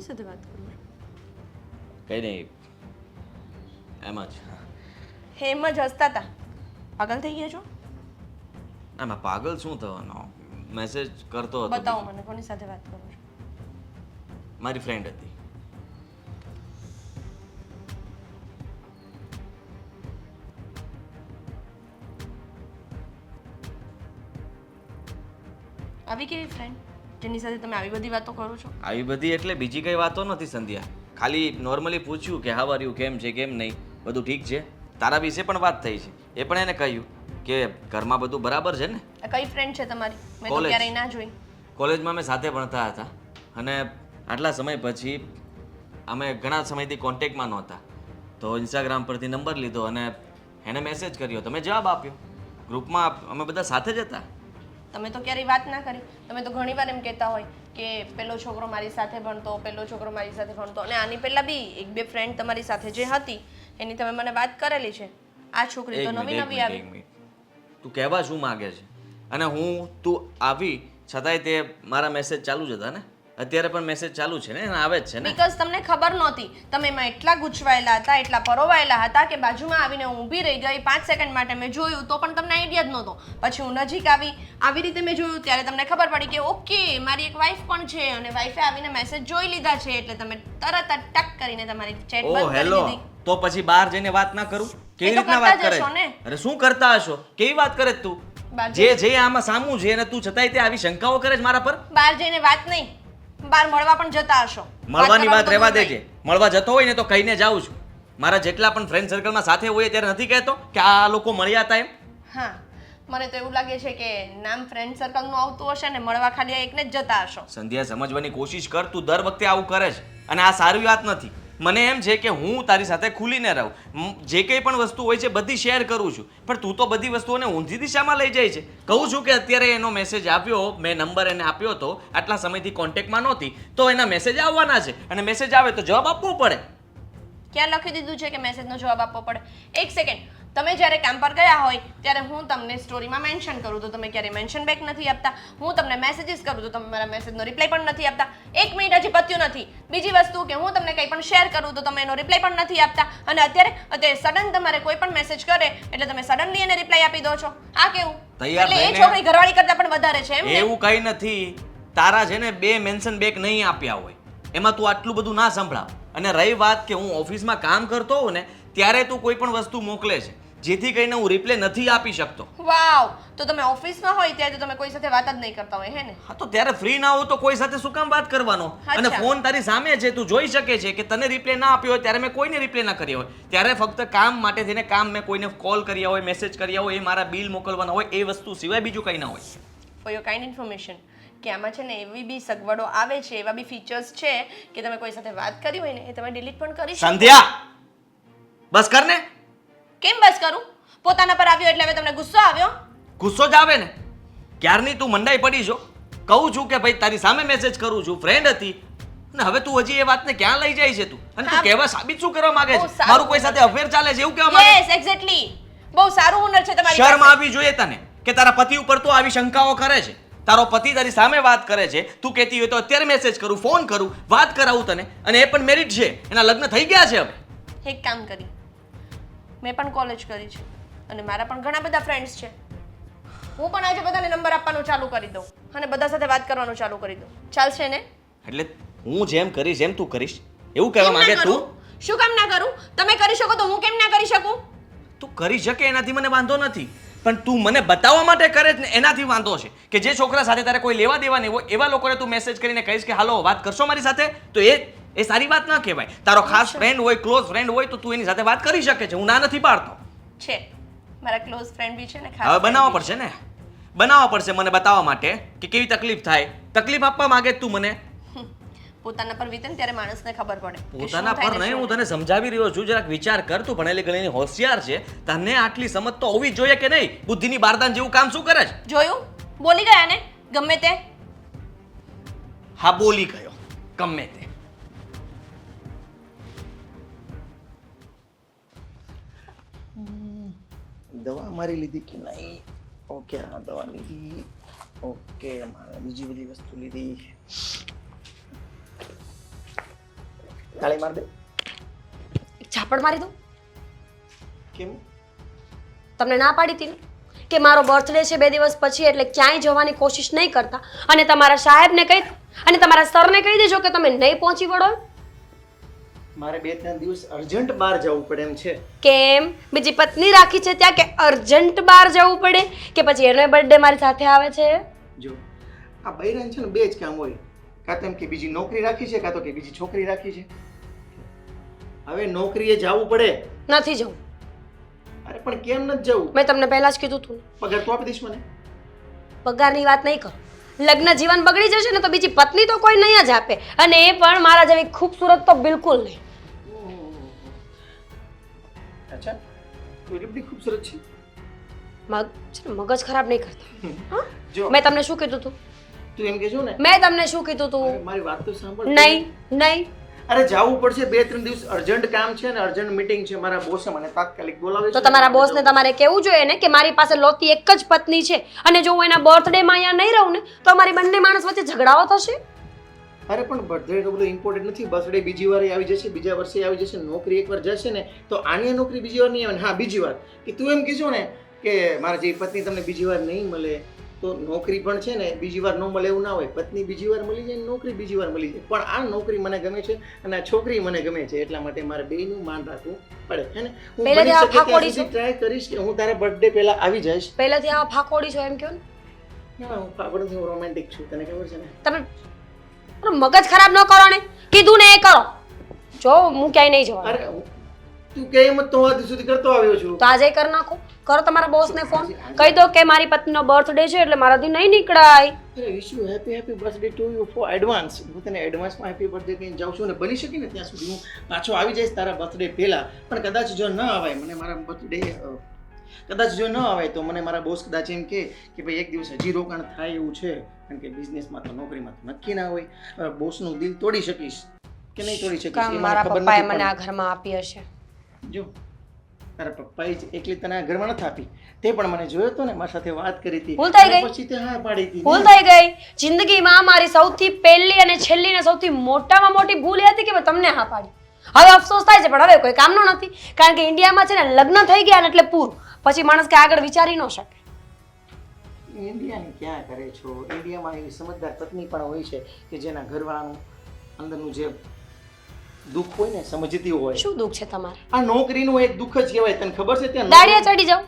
કોની સાથે વાત કરું છું? કંઈ નહીં એમ જ. એમ જ હસતા હતા. પાગલ થઈ ગયા છો? ના મેં પાગલ શું થવાનો, મેસેજ કરતો હતો. બતાવો મને કોની સાથે વાત કરું છું. મારી ફ્રેન્ડ હતી. આવી કેવી ફ્રેન્ડ જેની સાથે તમે આવી બધી વાતો કરો છો? આવી બધી એટલે બીજી કઈ વાતો નથી સંધ્યા, ખાલી નોર્મલી પૂછ્યું કે હાવ આર યુ, કેમ છે કેમ નહીં, બધું ઠીક છે. તારા વિશે પણ વાત થઈ છે, એ પણ એને કહ્યું કે ઘરમાં બધું બરાબર છે ને. આ કઈ ફ્રેન્ડ છે તમારી? મેં તો College. ક્યારેય ના જોઈ. કોલેજમાં અમે સાથે ભણતા હતા અને આટલા સમય પછી અમે ઘણા સમયથી કોન્ટેક્ટમાં નહોતા, તો ઇન્સ્ટાગ્રામ પરથી નંબર લીધો અને એને મેસેજ કર્યો, તમે જવાબ આપ્યો. ગ્રુપમાં અમે બધા સાથે જ હતા. તમે તો ક્યારેય વાત ના કરી. તમે તો ઘણીવાર એમ કહેતા હોય કે પેલો છોકરો મારી સાથે ભણતો, પેલો છોકરો મારી સાથે ભણતો, અને આની પહેલા બી એક બે ફ્રેન્ડ તમારી સાથે જે હતી એની તમે મને વાત કરેલી છે. આ છોકરી તો નવી નવી આવી. એક મિનિટ. તું કહેવા શું માંગે છે? અને તું આવી છતાંય તે મારા મેસેજ ચાલુ જ હતા ને, અત્યારે પણ મેસેજ ચાલુ છે ને, આવે જ છે ને. બીકોઝ તમને ખબર નહોતી. તમે એમાં એટલા ગૂંચવાયેલા હતા, એટલા પરોવાયેલા હતા કે બાજુમાં આવીને હું ઊભી રહી ગઈ. 5 સેકન્ડ માટે મેં જોયું તો પણ તમને આઈડિયા જ નહોતો. પછી હું નજીક આવી રીતે મેં જોયું ત્યારે તમને ખબર પડી કે ઓકે મારી એક વાઈફ પણ છે અને વાઈફે આવીને મેસેજ જોઈ લીધા છે, એટલે તમે તરત જ ટક કરીને તમારી ચેટ ઓ બંધ કરી હેલો, દીધી. તો પછી બહાર જઈને વાત ના કરું? કેવી તો રીતના કરતા વાત જ કરે? હશો ને. અરે શું કરતા હશો? કેવી વાત કરે છે તું? બહાર જે આમાં સામું છે અને તું છતાંય તે આવી શંકાઓ કરે છે મારા પર? બહાર જઈને વાત નહીં, બહાર મળવા પણ જતા હશો. મળવાની વાત કરવાનું રહેવા બધું દેજે. મળવા જતો હોય ને તો કહીને જાઉં છું. મારા જેટલા પણ ફ્રેન્ડ સર્કલમાં સાથે હોય ત્યારે નથી કહેતો કે આ લોકો મળ્યા હતા એમ. હા, મને તો એવું લાગે છે કે નામ ફ્રેન્ડ સર્કલનું આવતું હશે ને મળવા ખાલી આ એકને જ જતા હશો. સંધ્યા સમજવાની કોશિશ કર, તું દર વખતે આવું કરે છે અને આ સારી વાત નથી. મને એમ છે કે હું તારી સાથે ખુલીને રહું, જે કંઈ પણ વસ્તુ હોય છે બધી શેર કરું છું, પણ તું તો બધી વસ્તુઓને ઊંધી દિશામાં લઈ જાય છે. કહું છું કે અત્યારે એનો મેસેજ આપ્યો, મેં નંબર એને આપ્યો હતો, આટલા સમયથી કોન્ટેક્ટમાં નહોતી, તો એના મેસેજ આવવાના છે અને મેસેજ આવે તો જવાબ આપવો પડે. ક્યાં લખી દીધું છે કે મેસેજનો જવાબ આપવો પડે? એક સેકન્ડ, તમે જ્યારે કામ પર ગયા હોય ત્યારે હું તમને સ્ટોરીમાં મેન્શન કરું તો તમે ક્યારે મેન્શન બેક નથી આપતા. હું તમને મેસેજીસ કરું તો તમે મારા મેસેજનો રિપ્લાય પણ નથી આપતા. 1 મિનિટ હજી પત્યું નથી. બીજી વસ્તુ કે હું તમને કંઈ પણ શેર કરું તો તમે એનો રિપ્લાય પણ નથી આપતા. અને અત્યારે સડન તમારે કોઈ પણ મેસેજ કરે એટલે તમે સડનલી એને રિપ્લાય આપી દો છો. આ કેવું? તૈયાર એટલે એ થઈને- છોકરી ઘરવાળી કરતા પણ વધારે છે એમ ને? એવું કંઈ નથી. તારા છે ને 2 મેન્શન બેક નહીં આપ્યા હોય, એમાં તું આટલું બધું ના સંભળાવ. અને રહી વાત કે હું ઓફિસમાં કામ કરતો હોઉં ને ત્યારે તું કોઈ પણ વસ્તુ મોકલે છે જેથી કરીને હું રિપ્લે નથી આપી શકતો. વાવ, તો તમે ઓફિસમાં હોય ત્યારે તો તમે કોઈ સાથે વાત જ નહીં કરતા હોય હે ને? હા તો ત્યારે ફ્રી ના હો તો કોઈ સાથે શું કામ વાત કરવાનો? અને અચ્છા. ફોન તારી સામે છે, તું જોઈ શકે છે કે તને રિપ્લે ના આપ્યો હોય ત્યારે મેં કોઈને રિપ્લે ના કર્યો હોય, ત્યારે ફક્ત કામ માટે થઈને કામ મેં કોઈને કોલ કર્યા હોય, મેસેજ કર્યા હોય, એ મારા બિલ મોકલવાના હોય, એ વસ્તુ સિવાય બીજું કંઈ ના હોય. ફોર યોર કાઇન્ડ ઇન્ફોર્મેશન કે આમાં છે ને એવી બી સગવડો આવે છે, એવા બી ફીચર્સ છે કે તમે કોઈ સાથે વાત કરી હોય ને એ તમે ડિલીટ પણ કરી શકો. સંધ્યા બસ કર ને. કેમ બસ કરું? પોતાના પર આવ્યો એટલે હવે તમને ગુસ્સો આવ્યો? ગુસ્સો જ આવે ને. ક્યારની તું મંડાઈ પડી છો. કહું છું કે ભાઈ તારી સામે મેસેજ કરું છું, ફ્રેન્ડ હતી, અને હવે તું હજી એ વાતને ક્યાં લઈ જાય છે તું? અને તું હા. કહેવા સાબિત શું કરવા માંગે બહુ છે? સારું મારું કોઈ સાથે અફેર ચાલે છે એવું કહેવા માંગે? Yes exactly. બહુ સારું હુનર છે તમારી શરમ પાસે. આવી જોઈએ તને કે તારા પતિ ઉપર તો આવી શંકાઓ કરે છે. તારો પતિ તારી સામે વાત કરે છે, તું કહેતી હોય તો અત્યારે મેસેજ કરું, ફોન કરું, વાત કરાવું તને, અને એ પણ મેરિટ છે, એના લગ્ન થઈ ગયા છે હવે. એક કામ કરી, મેં પણ કોલેજ કરી છે અને મારા પણ ઘણા બધા ફ્રેન્ડ્સ છે. હું પણ આજે બધાને નંબર આપવાનું ચાલુ કરી દઉં અને બધા સાથે વાત કરવાનું ચાલુ કરી દઉં. ચાલશે ને? એટલે હું જેમ કરીશ એમ તું કરીશ એવું કહેવા કેમ માંગે ના તું? કરું? શું કામ ના કરું? તમે કરી શકો તો હું કેમ ના કરી શકું? તું કરી શકે એનાથી મને વાંધો નથી, પણ તું મને બતાવવા માટે કરે છે ને એનાથી વાંધો છે કે જે છોકરા સાથે તારે કોઈ લેવા દેવા નહીં હોય એવા લોકોને તું મેસેજ કરીને કહીશ કે હાલો વાત કરશો મારી સાથે, તો એ સારી વાત ના કહેવાય. તારો ખાસ ફ્રેન્ડ હોય, ક્લોઝ ફ્રેન્ડ હોય તો તું એની સાથે વાત કરી શકે છે, હું ના નથી પાડતો. છે મારા ક્લોઝ ફ્રેન્ડ બી છે ને, ખાસ હવે friend બનાવવા બી પડશે ને, બનાવવા પડશે મને બતાવવા માટે કે કેવી તકલીફ થાય. તકલીફ આપવા માંગે છે તું મને? છે. પોતાના પર વીતે ને ત્યારે માણસને ખબર પડે કે શું પોતાના થાય પર ને નહીં, શું હું તને સમજાવી રહ્યો છું, જરાક વિચાર કર. તું ભણેલી ગણેલી હોશિયાર છે, તને આટલી સમજ તો હોવી જ જોઈએ કે નહીં? બુદ્ધિની બારદાન જેવું કામ શું કરે છે? નહીં. જોયું? બોલી ગયા ને ગમે તે. હા બોલી ગયો ગમે તે. દવા મારી લીધી કે નહીં? ઓકે, હા દવા લીધી. ઓકે, મારે બીજી બધી વસ્તુ લીધી. તાળી માર દે. એક ઝાપડ મારી દઉં? કેમ? તમને ના પાડી હતી ને કે મારો બર્થડે છે 2 દિવસ પછી, એટલે ક્યાંય જવાની કોશિશ નહીં કરતા, અને તમારા સાહેબને કહી અને તમારા સરને કહી દેજો કે તમે નહીં પહોંચી વળો. મારે 2-3 દિવસ અર્જન્ટ બહાર જવું પડે એમ છે. કેમ? બીજી પત્ની રાખી છે ત્યાં કે અર્જન્ટ બહાર જવું પડે, કે પછી એનો બર્થડે મારી સાથે આવે છે? જો આ બૈરાન છે ને બે જ કામ હોય, કાં તો એમ કે બીજી નોકરી રાખી છે, કાં તો કે બીજી છોકરી રાખી છે. હવે નોકરીએ જવું પડે. નથી જવું. અરે પણ કેમ નથી જવું? મેં તમને પહેલા જ કીધું હતું ને. પગાર તો આપી દઈશ મને. પગારની વાત નહીં કરો. લગ્ન જીવન બગડી જશે ને તો બીજી પત્ની તો કોઈ નહીં જ આપે, અને એ પણ મારા જેવી ખૂબસૂરત તો બિલકુલ નહીં. અચ્છા, તું એટલી ખૂબસૂરત છે? મગજ ખરાબ નહીં કરતા. હા? જો મેં તમને શું કીધું હતું? તું એમ કહેજો ને. મેં તમને શું કીધું અરે હતું? મારી વાત તો સાંભળ. નહીં નહીં. અરે જાવું પડશે, 2-3 દિવસ અર્જન્ટ કામ છે ને અર્જન્ટ મીટિંગ છે. મારા બોસે મને તાત્કાલિક બોલાવે છે. તો તમારા બોસને તમારે કહેવું જોઈએ ને કે મારી પાસે લોતી એક જ પત્ની છે, અને જો હું એના બર્થડેમાં અહીંયા નહીં રહું ને તો અમારી બંને માણસ વચ્ચે ઝઘડાઓ થશે. અરે પણ બર્થડે તો બધું ઇમ્પોર્ટન્ટ નથી. બર્થડે બીજી વાર આવી જશે, બીજા વર્ષે આવી જશે. નોકરી એકવાર જશે ને તો આની નોકરી બીજી વાર નહીં આવે ને. હા, બીજી વાર કે તું એમ કહેશો ને કે મારા જેવી પત્ની તમને બીજી વાર નહીં મળે, તો નોકરી પણ છે ને બીજી વાર ન મળે એવું ના હોય. પત્ની બીજી વાર મળી જાય, નોકરી બીજી વાર મળી જાય. પણ આ નોકરી મને ગમે છે અને આ છોકરી મને ગમે છે, એટલા માટે મારે બેયનું માન રાખવું પડે. હે ને? હું પહેલેથી બની આ શકે ત્યાં ફાકોડી સુધી ટ્રાય કરીશ કે હું તારા બર્થડે પહેલા આવી જઈશ. પહેલાથી આ ફાકોડી છો એમ કહો ને. ના, હું ફાકોડી નથી, હું રોમેન્ટિક છું. તને ખબર છે ને? તમે મગજ ખરાબ ન કરો ને. કીધું ને એ કરો. જો હું ક્યાંય નહીં જવાનું. અરે તું કે એમ જ તો હજી સુધી કરતો આવ્યો છું. તો આજે કરી નાખો. કરો તમારા બોસને ફોન. કહી દો કે મારી પત્નીનો બર્થડે છે એટલે મારાથી નહીં નીકળાય. અરે wish you happy birthday to you for advance. હું તને એડવાન્સમાં હેપી બર્થડે કહીને જાઉં છું, ને બની શકે ને ત્યાં સુધી હું પાછો આવી જઈશ તારા બર્થડે પહેલા. પણ કદાચ જો ન આવાય મને મારા બર્થડે, કદાચ જો ન આવાય તો મને મારા બોસ કદાચ એમ કે ભાઈ એક દિવસ હજી રોકાણ થાય એવું છે, કારણ કે બિઝનેસમાં તો નોકરીમાં તો નક્કી ના હોય. બોસનું દિલ તોડી શકીશ કે નહીં તોડી શકીશ કામ એ મને મારા ખબર પપ્પાએ નથી મને આ પણ ઘરમાં આપી હશે. જો તારા પપ્પાએ જ એકલી તને આ ઘરમાં નથી આપી, તે પણ મને જોયો હતો ને, મારી સાથે વાત કરી હતી. ભૂલ થઈ ગઈ. પછી તે હા પાડી હતી. ભૂલ થઈ ગઈ. જિંદગીમાં મારી સૌથી પહેલી અને છેલ્લી ને સૌથી મોટામાં મોટી ભૂલ એ હતી કે મેં તમને હા પાડી. હવે અફસોસ થાય છે, પણ હવે કોઈ કામનો નથી, કારણ કે ઇન્ડિયામાં છે ને લગ્ન થઈ ગયા ને એટલે પૂરું. પછી માણસ કે આગળ વિચારી ન શકે. ઇન્ડિયાની ક્યાં કરે છો? ઇન્ડિયામાં એવી સમજદાર પત્ની પણ હોય છે કે જેના ઘરવાળાનું અંદરનું જે દુઃખ હોય ને સમજતી હોય. શું દુઃખ છે તમારે? આ નોકરીનું એક દુઃખ જ કહેવાય. તને ખબર છે? ત્યાં દાડિયા ચડી જાવ.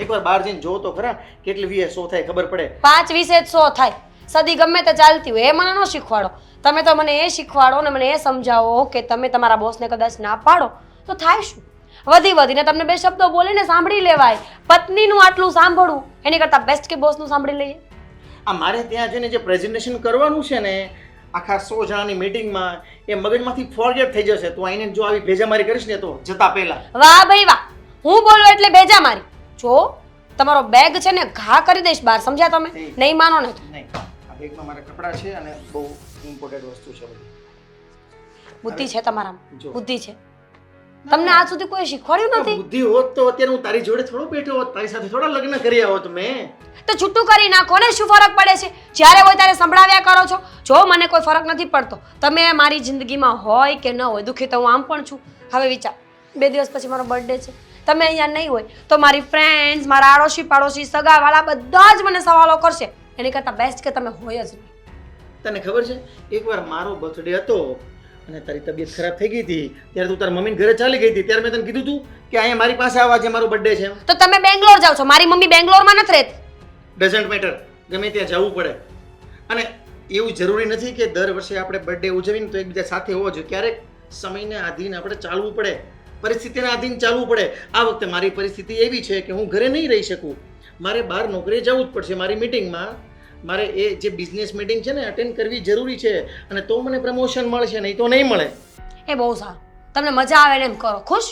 એકવાર બહાર જઈને જો તો ખરા કેટલી વીએ 100 થાય ખબર પડે. 5 20 100 થાય. સદી ગમે તે ચાલતી હોય, એ મને ન શીખવાડો. તમે તો મને એ શીખવાડો ને મને એ સમજાવો કે તમે તમારા બોસને કદાચ ના પાડો તો થાય શું? વધી વધીને તમને 2 શબ્દો બોલીને સાંભળી લેવાય. પત્નીનું આટલું સાંભળવું એની કરતાં બેસ્ટ કે બોસનું સાંભળી લઈએ. આ મારે ત્યાં જઈને જે પ્રેઝન્ટેશન કરવાનું છે ને આખા 100 જણાની મીટિંગમાં, એ મગજમાંથી ફોરગેટ થઈ જશે. તું આઈને જો આવી ભેજામારી કરીશ ને તો જતા પહેલા. વાહ ભાઈ વાહ. હું બોલું એટલે બેજા મારી. જો તમારો બેગ છે ને ઘા કરી દઈશ બહાર, સમજ્યા તમે? નહીં માનો ને નહીં, આ બેગમાં મારા કપડાં છે અને બહુ ઇમ્પોર્ટન્ટ વસ્તુ છે બધી. બુદ્ધિ છે તમારામાં, જો. બુદ્ધિ છે. તમને આજ સુધી કોઈ શીખવાડ્યું નથી. બુદ્ધિ હોત તો અત્યારે હું તારી જોડે થોડો બેઠો હોત, તારી સાથે થોડા લગ્ન કર્યા હોત મેં. તો છૂટું કરી નાખો ને. શું ફરક પડે છે? જ્યારે હોય ત્યારે સંભળાવ્યા કરો છો. જો મને કોઈ ફરક નથી પડતો. તમે મારી જિંદગીમાં હોય કે ન હોય, દુઃખી તો હું આમ પણ છું. હવે વિચાર, 2 દિવસ પછી મારો બર્થડે છે, તમે અહીંયા નહીં હોય તો મારી ફ્રેન્ડ્સ, મારા આડોશી પાડોશી, સગાવાળા બધા જ મને સવાલો કરશે. એની કરતાં બેસ્ટ કે તમે હોય જ નહીં. તને ખબર છે એકવાર મારો બર્થડે હતો અને તારી તબિયત ખરાબ થઈ ગઈ હતી, ત્યારે તું તારા મમ્મીને ઘરે ચાલી ગઈ હતી. ત્યારે મેં તને કીધું હતું કે અહીંયા મારી પાસે આવવા જે મારો બર્થડે છે. તો તમે બેંગ્લોર જાઓ છો, મારી મમ્મી બેંગ્લોરમાં નથી રહેતી. ડઝન્ટ મેટર, ગમે ત્યાં જવું પડે. અને એવું જરૂરી નથી કે દર વર્ષે આપણે બર્થડે ઉજવીને તો એકબીજા સાથે હોવો જોઈએ. ક્યારેક સમયને આધીન આપણે ચાલવું પડે, પરિસ્થિતિને આધીન ચાલવું પડે. આ વખતે મારી પરિસ્થિતિ એવી છે કે હું ઘરે નહીં રહી શકું, મારે બહાર નોકરીએ જવું જ પડશે. મારી મિટિંગમાં મારે એ જે બિઝનેસ મિટિંગ છે ને અટેન્ડ કરવી જરૂરી છે, અને તો મને પ્રમોશન મળશે, નહીં તો નહીં મળે. એ બહુ સારું. તમને મજા આવે ને એમ કરો. ખુશ?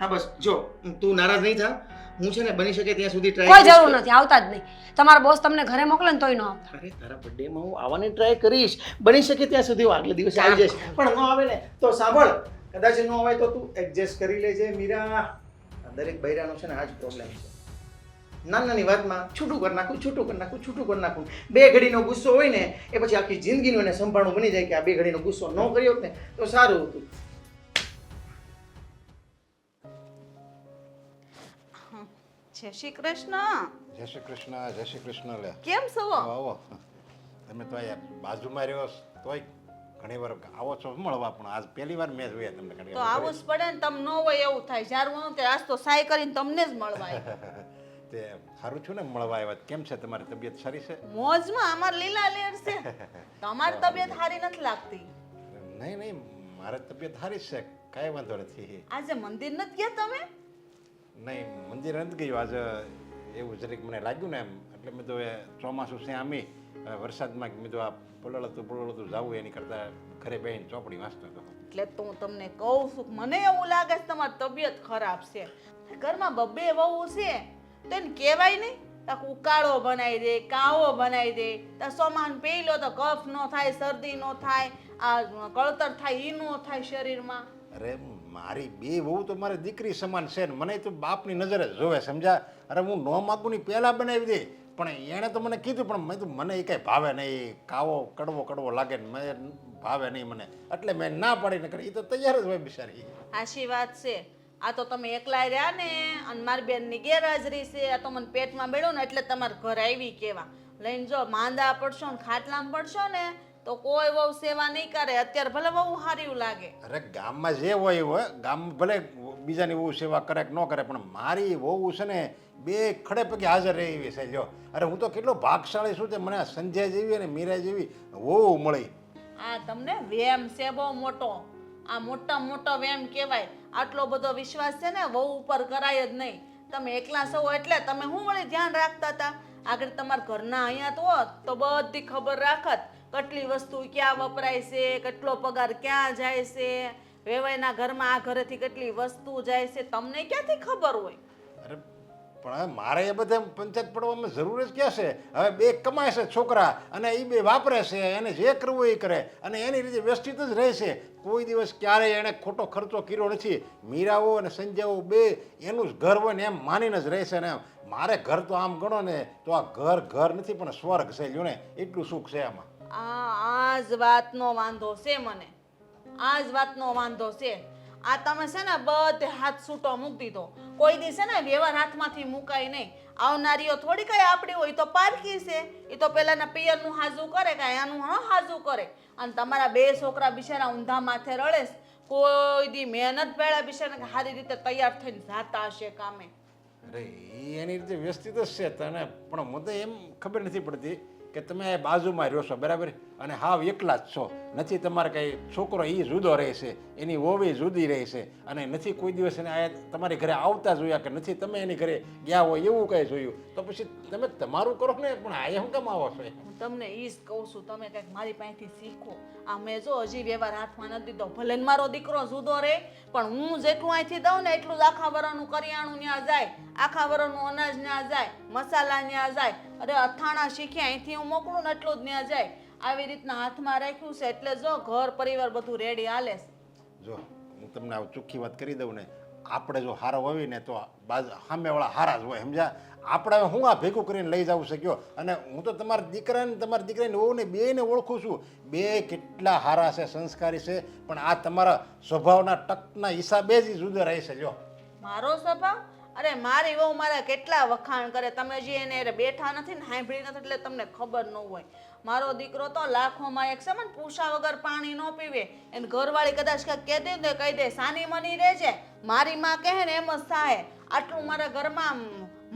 હા બસ જો તું નારાજ નહીં થા. હું છે ને બની શકે ત્યાં સુધી ટ્રાય કોઈ જરૂર નથી, આવતા જ નહીં. તમારો બોસ તમને ઘરે મોકલે ને તોય ન આવતા. અરે તારા બર્થડેમાં હું આવવાની ટ્રાય કરીશ. બની શકે ત્યાં સુધી હું આગલે દિવસે આવી જઈશ. પણ ન આવે ને તો સાંભળ, કદાચ ન આવે તો તું એડજસ્ટ કરી લેજે મીરા. આ દરેક બૈરાનો છે ને આ જ પ્રોબ્લેમ છે. નાની નાની વાતમાં છૂટું કરી નાખું છૂટું કરી નાખું છૂટું કરી નાખું. 2 ઘડીનો ગુસ્સો હોય ને એ પછી આખી જિંદગીનું એને સંભાળવું બની જાય કે આ 2 ઘડીનો ગુસ્સો ન કર્યો હોત ને તો સારું હતું. જય શ્રી કૃષ્ણ. જય શ્રી કૃષ્ણ જય શ્રી કૃષ્ણ લે કેમ છો? આવો આવો તમે તો અહીંયા બાજુમાં રહ્યો છો તોય ઘણી વાર આવો છો મળવા પણ આજ પહેલી વાર મેં જોયા તમને ઘણી તો આવું જ પડે ને, તમ ન હોય એવું થાય. જ્યારે હું તે આજ તો સાય કરીને તમને જ મળવા આવ્યા. તે સારું છું ને મળવા આવ્યા. કેમ છે તમારી તબિયત સારી છે? મોજમાં અમાર લીલા લેર છે. તમારી તબિયત સારી નથી લાગતી. નહીં નહીં મારી તબિયત સારી છે, કાંઈ વાંધો નથી. આજે મંદિર નથી ગયા તમે? નહીં મંદિર નથી ગયું આજે, એવું જરીક મને લાગ્યું ને એમ એટલે મેં તો એ ચોમાસું છે આમી વરસાદમાં મેં તો આ પલળતું જવું એની કરતાં ઘરે બેહીને ચોપડી વાંચતો હતો. એટલે તો હું તમને કહું છું કે મને એવું લાગે છે તમારી તબિયત ખરાબ છે. ઘરમાં બબ્બે વહુ છે તો એને કહેવાય નહીં તાક ઉકાળો બનાવી દે, કાવો બનાવી દે, તા સોમાન પી લો તો કફ ન થાય, શરદી ન થાય, આ કળતર થાય એ ન થાય શરીરમાં. અરે મારી 2 વહુ તો મારી દીકરી સમાન છે ને મને તો બાપની નજરે જ જોવે સમજા. અરે હું નો માગું ની પહેલાં બનાવી દે પણ એણે તો મને કીધું પણ મેં તો મને એ કાંઈ ભાવે નહીં, કાવો કડવો લાગે ને મેં ભાવે નહીં મને એટલે મેં ના પાડીને કરી. એ તો તૈયાર જ હોય બિચારી. આશી વાત છે. આ તો તમે એકલા રહ્યા ને અને મારી બેનની ગેરહાજરી છે. આ તો મને પેટમાં બેડ્યું ને એટલે તમારે ઘર આવી કેવા લઈને જો માંદા પડશો ને ખાટલામાં પડશો ને તો કોઈ બહુ સેવા નહીં કરે. અત્યારે ભલે બહુ સારું લાગે. અરે ગામમાં જે હોય એવું હોય, ગામ ભલે બીજાની વહુ સેવા કરે કે ન કરે પણ મારી વહુ છે ને 2 ખડે પગે હાજર રહે એવી છે. જો અરે હું તો કેટલો ભાગશાળી છું તે મને આ સંજય જેવી અને મીરા જેવી વહુ મળી. આ તમને વેમ છે બહુ મોટો. આ મોટો વેમ કહેવાય. આટલો બધો વિશ્વાસ છે ને વહુ ઉપર કરાય જ નહીં. તમે એકલા છો એટલે તમે શું વળી ધ્યાન રાખતા હતા? આગળ તમારા ઘરના અહીંયા તો હોત તો બધી ખબર રાખત કેટલી વસ્તુ ક્યાં વપરાય છે, કેટલો પગાર ક્યાં જાય છે, વેવાઈના ઘરમાં આ ઘરેથી કેટલી વસ્તુ જાય છે, તમને ક્યાંથી ખબર હોય? અરે પણ હવે મારે એ બધા પંચાયત પડવામાં જરૂર જ ક્યાં છે? હવે 2 કમાય છે છોકરા અને એ 2 વાપરે છે, એને જે કરવું એ કરે અને એની રીતે વ્યસ્તિત જ રહે છે. કોઈ દિવસ ક્યારેય એણે ખોટો ખર્ચો કર્યો નથી. મીરાઓ અને સંજયઓ 2 એનું જ ઘર હોય ને એમ માનીને જ રહે છે ને મારે ઘર તો આમ ગણો ને તો આ ઘર નથી પણ સ્વર્ગ છે. લ્યો ને એટલું સુખ છે આમાં. આ જ વાતનો વાંધો છે મને. આ જ વાતનો વાંધો છે. આ તમે છે ને બધે હાથ છૂટો મૂકી દીધો. કોઈ દી છે ને વ્યવહાર હાથમાંથી મુકાય નહીં. આવનારીઓ થોડી કઈ આપણી હોય તો પારકી છે. એ તો પેલાના પિયરનું હાજુ કરે કાંઈ આનું હાજુ કરે. અને તમારા 2 છોકરા બિચારા ઊંધા માથે રડે છે. કોઈ દી મહેનત ભેળા બિચારા સારી રીતે તૈયાર થઈને જાતા હશે કામે. અરે એ એની રીતે વ્યસ્તિત જ છે તને પણ મને એમ ખબર નથી પડતી કે તમે બાજુમાં રહ્યો છો બરાબર અને હાવ એકલા જ છો. નથી તમારે કંઈ છોકરો એ જુદો રહે છે, એની વહુ જુદી રહે છે અને નથી કોઈ દિવસ એને આ તમારી ઘરે આવતા જોયા કે નથી તમે એની ઘરે ગયા હોય એવું કંઈ જોયું. તો પછી તમે તમારું કરો ને પણ આ શું કામ આવો છો? હું તમને એ જ કહું છું તમે કંઈક મારી પાસેથી શીખો. આ મેં જો હજી વ્યવહાર હાથમાં નથી દીધો. ભલે ને મારો દીકરો જુદો રહે પણ હું જેટલું અહીંથી દઉં ને એટલું જ આખા વરસનું કરિયાણું ત્યાં જાય, આખા વરસનું અનાજ ત્યાં જાય, મસાલા ત્યાં જાય. અરે અથાણા શીખ્યા અહીંથી હું મોકલું ને એટલું જ ત્યાં જાય. આવી રીતના હાથમાં રાખ્યું છે એટલે જો ઘર પરિવાર બધું રેડી હાલે છે. જો હું તમને આવું ચોખ્ખી વાત કરી દઉં ને આપણે જો હારો હોય ને તો સામેવાળા હારા જ હોય સમજ્યા. આપણે હું આ ભેગું કરીને લઈ જવું છે કયો. અને હું તો તમારા દીકરાની વહુને 2ને ઓળખું છું. 2 કેટલા હારા છે, સંસ્કારી છે પણ આ તમારા સ્વભાવના ટકના હિસાબે જ જુદા રહે છે. જો મારો સ્વભાવ? અરે મારી વહુ મારા કેટલા વખાણ કરે. તમે જે એને બેઠા નથી ને સાંભળી નથી એટલે તમને ખબર ન હોય. મારો દીકરો તો લાખોમાં એક છે. મને પૂછા વગર પાણી ન પીવે. એને ઘરવાળી કદાચ કહી દે ને કહી દે સાની મની રહે છે. મારી માં કહે ને એમ જ થાય. આટલું મારા ઘરમાં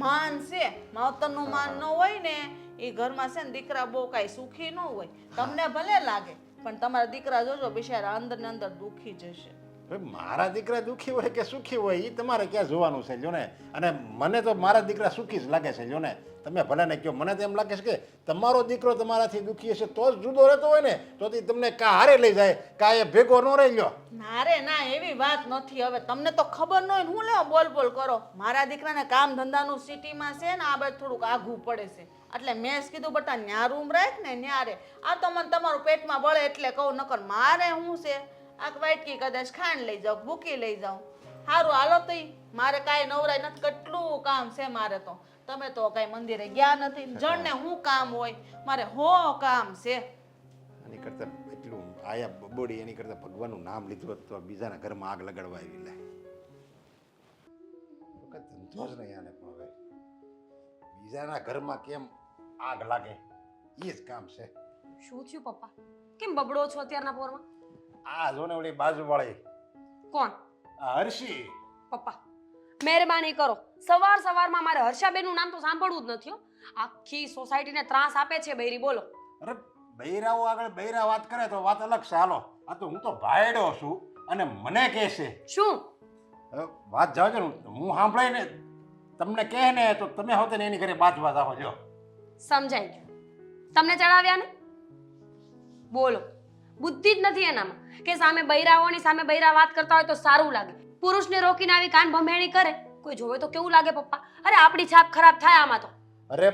માન છે. માવતરનું માન ન હોય ને એ ઘરમાં છે ને દીકરા બહુ કાંઈ સુખી ન હોય. તમને ભલે લાગે પણ તમારા દીકરા જોજો બિચારા અંદર ને અંદર દુખી જશે. મારા દીકરા દુઃખી હોય કે સુખી હોય એ તમારે ક્યાં જોવાનું છે લ્યો ને. અને મને તો મારા દીકરા સુખી જ લાગે છે લ્યો ને. તમે ભલે ને કહો મને તો એમ લાગે છે કે તમારો દીકરો તમારાથી દુઃખી હશે તો જ જુદો રહેતો હોય ને તો તમને કા હારે લઈ જાય કા એ ભેગો ન રહી લ્યો. ના રે ના એવી વાત નથી. હવે તમને તો ખબર ન હોય હું લેવા બોલ કરો. મારા દીકરાને કામ ધંધાનું સિટીમાં છે ને આ બાજુ થોડુંક આઘું પડે છે એટલે મેં જ કીધું બટા ન્યા રૂમ રાખ ને ન્યા રે. આ તો મને તમારું પેટમાં બળે એટલે કહું નકર મારે શું છે આ વાટકી કદાચ ખાંડ લઈ જાઉં, ભૂકી લઈ જાઉં. સારું હાલો તો મારે કાંઈ નવરાય નથી. કેટલું કામ છે મારે તો. તમે તો કઈ મંદિરે ગયા નથી જણને હું કામ હોય મારે હો કામ છે એની કરતાં એટલું આયા બબોડી એની કરતાં ભગવાનનું નામ લીધું હોત તો બીજાના ઘરમાં આગ લગાડવા આવી લે ધંધો જ નહીં આને પણ હવે બીજાના ઘરમાં કેમ આગ લાગે એ જ કામ છે. શું થયું પપ્પા? કેમ બબડો છો અત્યારના પોરમાં? આ જો ને ઓલી બાજુવાળી કોણ? આ હર્ષી. પપ્પા મહેરબાની કરો, સવાર સવારમાં મારે હર્ષાબેનનું નામ તો સાંભળવું જ નથી હો. આખી સોસાયટીને ત્રાસ આપે છે બૈરી. બોલો. અરે બૈરાઓ આગળ બૈરા વાત કરે તો વાત અલગ છે. હાલો, આ તો હું તો ભાયડો છું અને મને કહે છે શું? હવે વાત જાવ છો ને હું સાંભળાય ને તમને કહે ને તો તમે હોતે ને એની ઘરે બાજવા જાઓ છો. સમજાઈ ગયું. તમને ચડાવ્યા ને? બોલો. બુદ્ધિ જ નથી એનામાં કે સામે બૈરાઓની સામે બૈરા વાત કરતા હોય તો સારું લાગે. પુરુષને રોકીને આવી કાન ભંભેણી કરે કોઈ જોવે તો કેવું લાગે પપ્પા? અરે આપણી છાપ ખરાબ થાય આમાં તો. અરે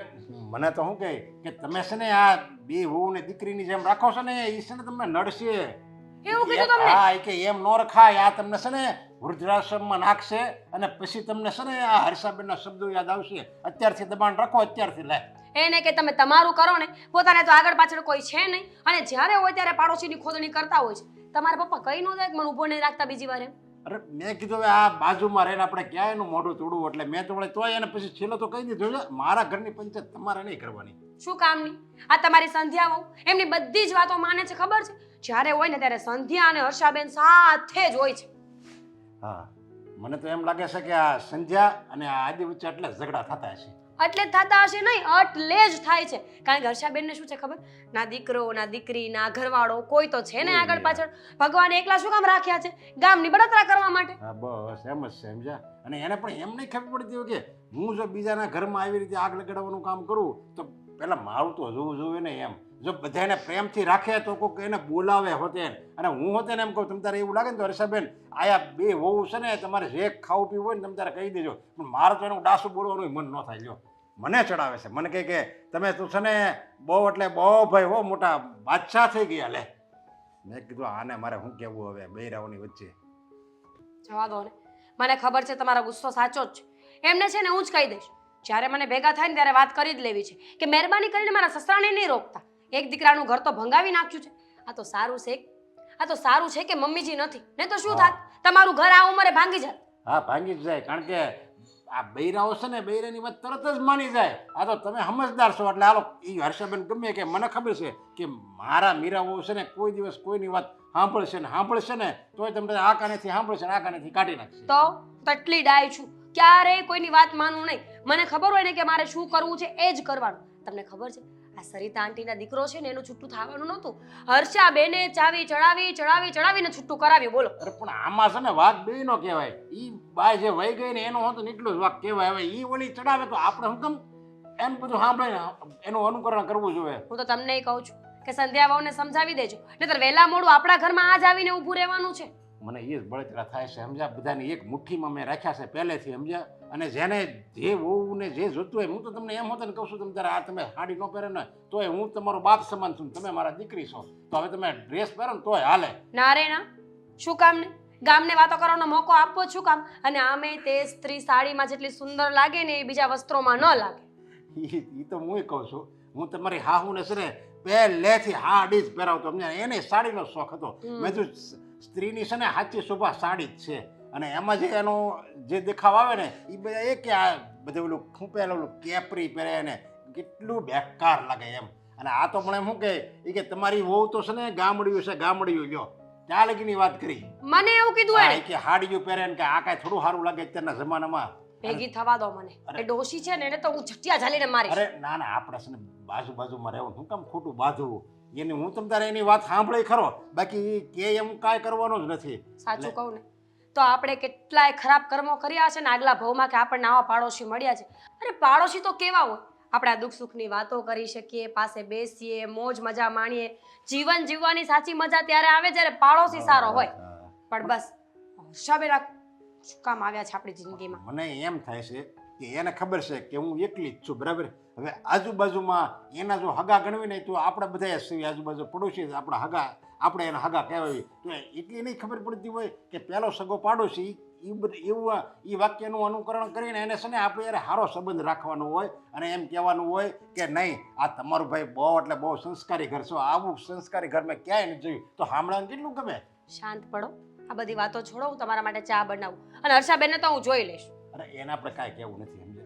મને તો શું કહે કે તમે છે ને આ બે વહુ ને દીકરીની જેમ રાખો છો ને એ છે ને તમને નડશે. એવું કીધું તમને? હા, એ કે એમ નો રખાય. આ તમને છે ને વૃદ્ધાશ્રમમાં નાખશે અને પછી તમને છે ને આ હર્ષાબેનના શબ્દો યાદ આવશે. અત્યારથી દબાણ રાખો, અત્યારથી લે. એને કે તમે તમારું કરો ને, પોતાને તો આગળ પાછળ કોઈ છે નહીં અને જ્યારે હોય ત્યારે પાડોશીની ખોદણી કરતા હોય છે. તમારા પપ્પા કઈ નો જાય કે મને ઊભો નહીં રાખતા બીજી વાર એમ? અરે મેં કીધું હવે આ બાજુમાં રહીને આપણે ક્યાં એનું મોઢું તોડવું એટલે મેં તો વળી તોય એને પછી છેલ્લો તો કહી દીધું છે મારા ઘરની પંચાયત તમારે નહીં કરવાની. શું કામની? આ તમારી સંધ્યા વહુ એમની બધી જ વાતો માને છે, ખબર છે? જ્યારે હોય ને ત્યારે સંધ્યા અને હર્ષાબેન સાથે જ હોય છે. હા, મને તો એમ લાગે છે કે આ સંધ્યા અને આ આદિ વચ્ચે એટલે ઝઘડા થતા હશે. એટલે જ થતા હશે નહીં, એટલે જ થાય છે. કારણ કે હર્ષાબેનને શું છે ખબર? ના દીકરો ના દીકરી ના ઘરવાળો કોઈ તો છે ને આગળ પાછળ. ભગવાને એકલા શું કામ રાખ્યા છે? ગામની બળતરા કરવા માટે. હા બસ એમ જ છે, સમજ્યા? અને એને પણ એમ નહીં ખબર પડતી હોય કે હું જો બીજાના ઘરમાં આવી રીતે આગ લગાડવાનું કામ કરું તો પહેલા મારું તો જોવું જોઈએ ને એમ. જો બધાને પ્રેમથી રાખે તો કોઈક એને બોલાવે હોતે અને હું હોતે ને એમ કહું તમ તારે એવું લાગે ને તો હર્ષાબેન આયા બે વહુ છે ને તમારે જે ખાવું પીવું હોય ને તમ તારે કહી દેજો. પણ મારે તો એનું ડાસું બોલવાનું મન ન થાય. જો મને ચડાવે છે, મને કહે કે તમે તું છે ને બહુ એટલે બહુ ભાઈ હો મોટા બાદશાહ થઈ ગયા લે. મેં કીધું આને મારે શું કહેવું હવે બૈરાઓની વચ્ચે? જવા દો ને, મને ખબર છે તમારો ગુસ્સો સાચો જ છે. એમને છે ને હું જ કહી દઈશ. જ્યારે મને ભેગા થાય ને ત્યારે વાત કરી જ લેવી છે કે મહેરબાની કરીને મારા સસરાને નહીં રોકતા. એક દીકરાનું ઘર તો ભંગાવી નાખ્યું છે. આ તો સારું છે, આ તો સારું છે કે મમ્મીજી નથી, નહીં તો શું થાત? તમારું ઘર આ ઉંમરે ભાંગી જાત. હા, ભાંગી જ જાય. કારણ કે આ બૈરાઓ છે ને બૈરાની વાત તરત જ માની જાય. આ તો તમે સમજદાર છો એટલે હાલો એ હર્ષાબેન ગમે કે મને ખબર છે કે મારા મીરાઓ છે ને કોઈ દિવસ કોઈની વાત સાંભળશે ને તોય તમને આ કાનેથી સાંભળશે ને આ કાનેથી કાઢી નાખશે. તો તટલી ડાય છું, ક્યારેય કોઈની વાત માનવું નહીં. મને ખબર હોય ને કે મારે શું કરવું છે એ જ કરવાનું. તમને ખબર છે આ સરિતા આંટીના દીકરો છે ને એનું છૂટું થવાનું નહોતું. હર્ષાબેને ચાવી ચડાવીને છૂટું કરાવ્યું. બોલો. અરે પણ આમાં છે ને વાઘ બે નો કહેવાય. ઈ બાય જે વહી ગઈ ને એનો હતો ને એટલો જ વાઘ કહેવાય. હવે ઈ ઓલી ચડાવે તો આપણે શું કામ એમ બધું સાંભળીને એનું અનુકરણ કરવું જોઈએ. હું તો તમને કહું છું કે સંધ્યા વહુને સમજાવી દેજો, નહીંતર વહેલા મોડું આપણા ઘરમાં આજ આવીને ઊભું રહેવાનું છે. મને એ જ બળતરા થાય છે, સમજ્યા? બધાની એક મુઠ્ઠીમાં મેં રાખ્યા છે પહેલેથી, સમજ્યા? અને જેને જે વહુને જે જોતું હોય હું તો તમને એમ હોત ને કહું છું તમે તારે આ તમે સાડી ન પહેરે ને તોય હું તમારો બાપ સમાન છું, તમે મારા દીકરી છો, તો હવે તમે ડ્રેસ પહેરો ને તોય હાલે. ના રે ના, શું કામ ને? ગામને વાતો કરવાનો મોકો આપવો જ શું કામ? અને આમે તે સ્ત્રી સાડીમાં જેટલી સુંદર લાગે ને એ બીજા વસ્ત્રોમાં ન લાગે. એ તો હું કહું છું. હું તમારી હાહુને છે ને પહેલેથી હાડી જ પહેરાવતો, એને સાડીનો શોખ હતો. મેં તો સ્ત્રીની છે ને સાચી શોભા સાડી જ છે. અને એમાં જે એનો જે દેખાવ આવે ને એ બધા એ કે આ બધું ઓલું ખૂંપેલું ઓલું કેપરી પહેરે ને કેટલું બેકાર લાગે એમ. અને આ તો પણ એમ શું કે તમારી વહુ તો છે ને ગામડિયું છે, ગામડિયું લ્યો ત્યાં લગીની વાત કરી. મને એવું કીધું એને કે હાડીયું પહેરે ને કે આ કાંઈ થોડું સારું લાગે અત્યારના જમાનામાં. ભેગી થવા દો મને. એ ડોશી છે ને એને તો હું ઝટિયા ઝાલીને મારીશ. અરે ના ના, આપણે છે ને બાજુમાં રહેવું, શું કામ ખોટું બાંધવું? એને હું તમ તારે એની વાત સાંભળી ખરો, બાકી કે એમ કાંઈ કરવાનું જ નથી. સાચું કહું ને તો આપણે કેટલાય ખરાબ કર્મો કર્યા છે ને આગલા ભાવમાં કે આપણને આવા પાડોશી મળ્યા છે. અરે પાડોશી તો કેવા હોય? આપણે આ દુઃખ સુખની વાતો કરી શકીએ, પાસે બેસીએ, મોજ મજા માણીએ. જીવન જીવવાની સાચી મજા ત્યારે આવે જ્યારે પાડોશી સારો હોય. પણ બસ હર્ષાબેન શું કામ આવ્યા છે આપણી જિંદગીમાં? મને એમ થાય છે કે એને ખબર છે કે હું એકલી જ છું, બરાબર? હવે આજુબાજુમાં એના જો હગા ગણવી નહીં તો આપણે બધા છીએ આજુબાજુ પડોશી આપણા હગા, આપણે એના હગા કહેવાય તો એટલી નહીં ખબર પડતી હોય કે પહેલો સગો પાડોશી એ વાક્યનું અનુકરણ કરીને એને છે ને આપણે યાર સારો સંબંધ રાખવાનો હોય અને એમ કહેવાનું હોય કે નહીં આ તમારું ભાઈ બહુ એટલે બહુ સંસ્કારી ઘર છો, આવું સંસ્કારી ઘર મેં ક્યાંય નથી જોયું, તો સાંભળવાનું કેટલું ગમે. શાંત પડો, આ બધી વાતો છોડો, હું તમારા માટે ચા બનાવું અને હર્ષાબેનને તો હું જોઈ લઈશ. અરે એને આપણે કાંઈ કહેવું નથી સમજે.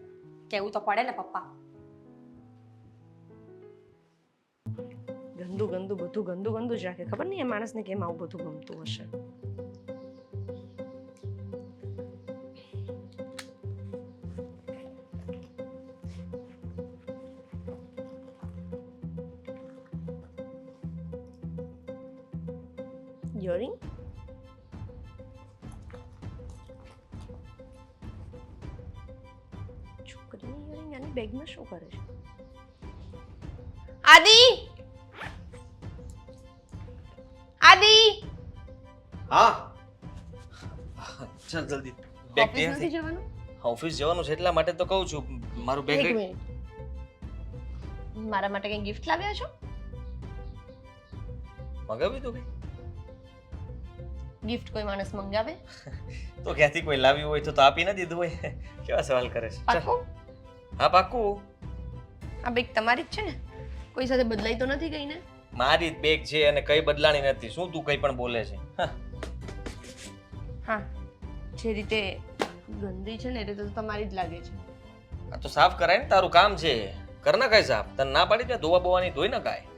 કેવું તો પડે ને પપ્પા. ગંદુ ગંદુ બધું ગંદુ ગંદુ જ રાખે. ખબર નહીં એ માણસને કેમ આવું બધું ગમતું હશે. ઇયરિંગ છોકરીની ઇયરિંગ આની બેગમાં શું કરે છે? આદિ આદિ હા ચાલ જલ્દી બેગ ઓફિસ નથી જવાનું? ઓફિસ જવાનું છે એટલા માટે તો કહું છું મારું બેગ એક મિનિટ, મારા માટે કઈ ગિફ્ટ લાવ્યા છો? મગાવી દો કઈ ગિફ્ટ કોઈ માણસ મંગાવે? તો ક્યાંથી કોઈ લાવ્યું હોય તો આપી ના દીધું હોય. કેવા સવાલ કરે છે. ચાલ. પાક્કું? હા પાક્કું. આ બેગ તમારી જ છે ને? કોઈ સાથે બદલાઈ તો નથી ગઈ ને? મારી જ બેગ છે અને કઈ બદલાણી નથી. શું તું કઈ પણ બોલે છે? હા, જે રીતે ગંદી છે ને એ રીતે તો તમારી જ લાગે છે. આ તો સાફ કરાય ને, તારું કામ છે. કર ના કાંઈ સાફ. તને ના પાડી દે ધોવા બોવાની ધોઈ ન કાંઈ.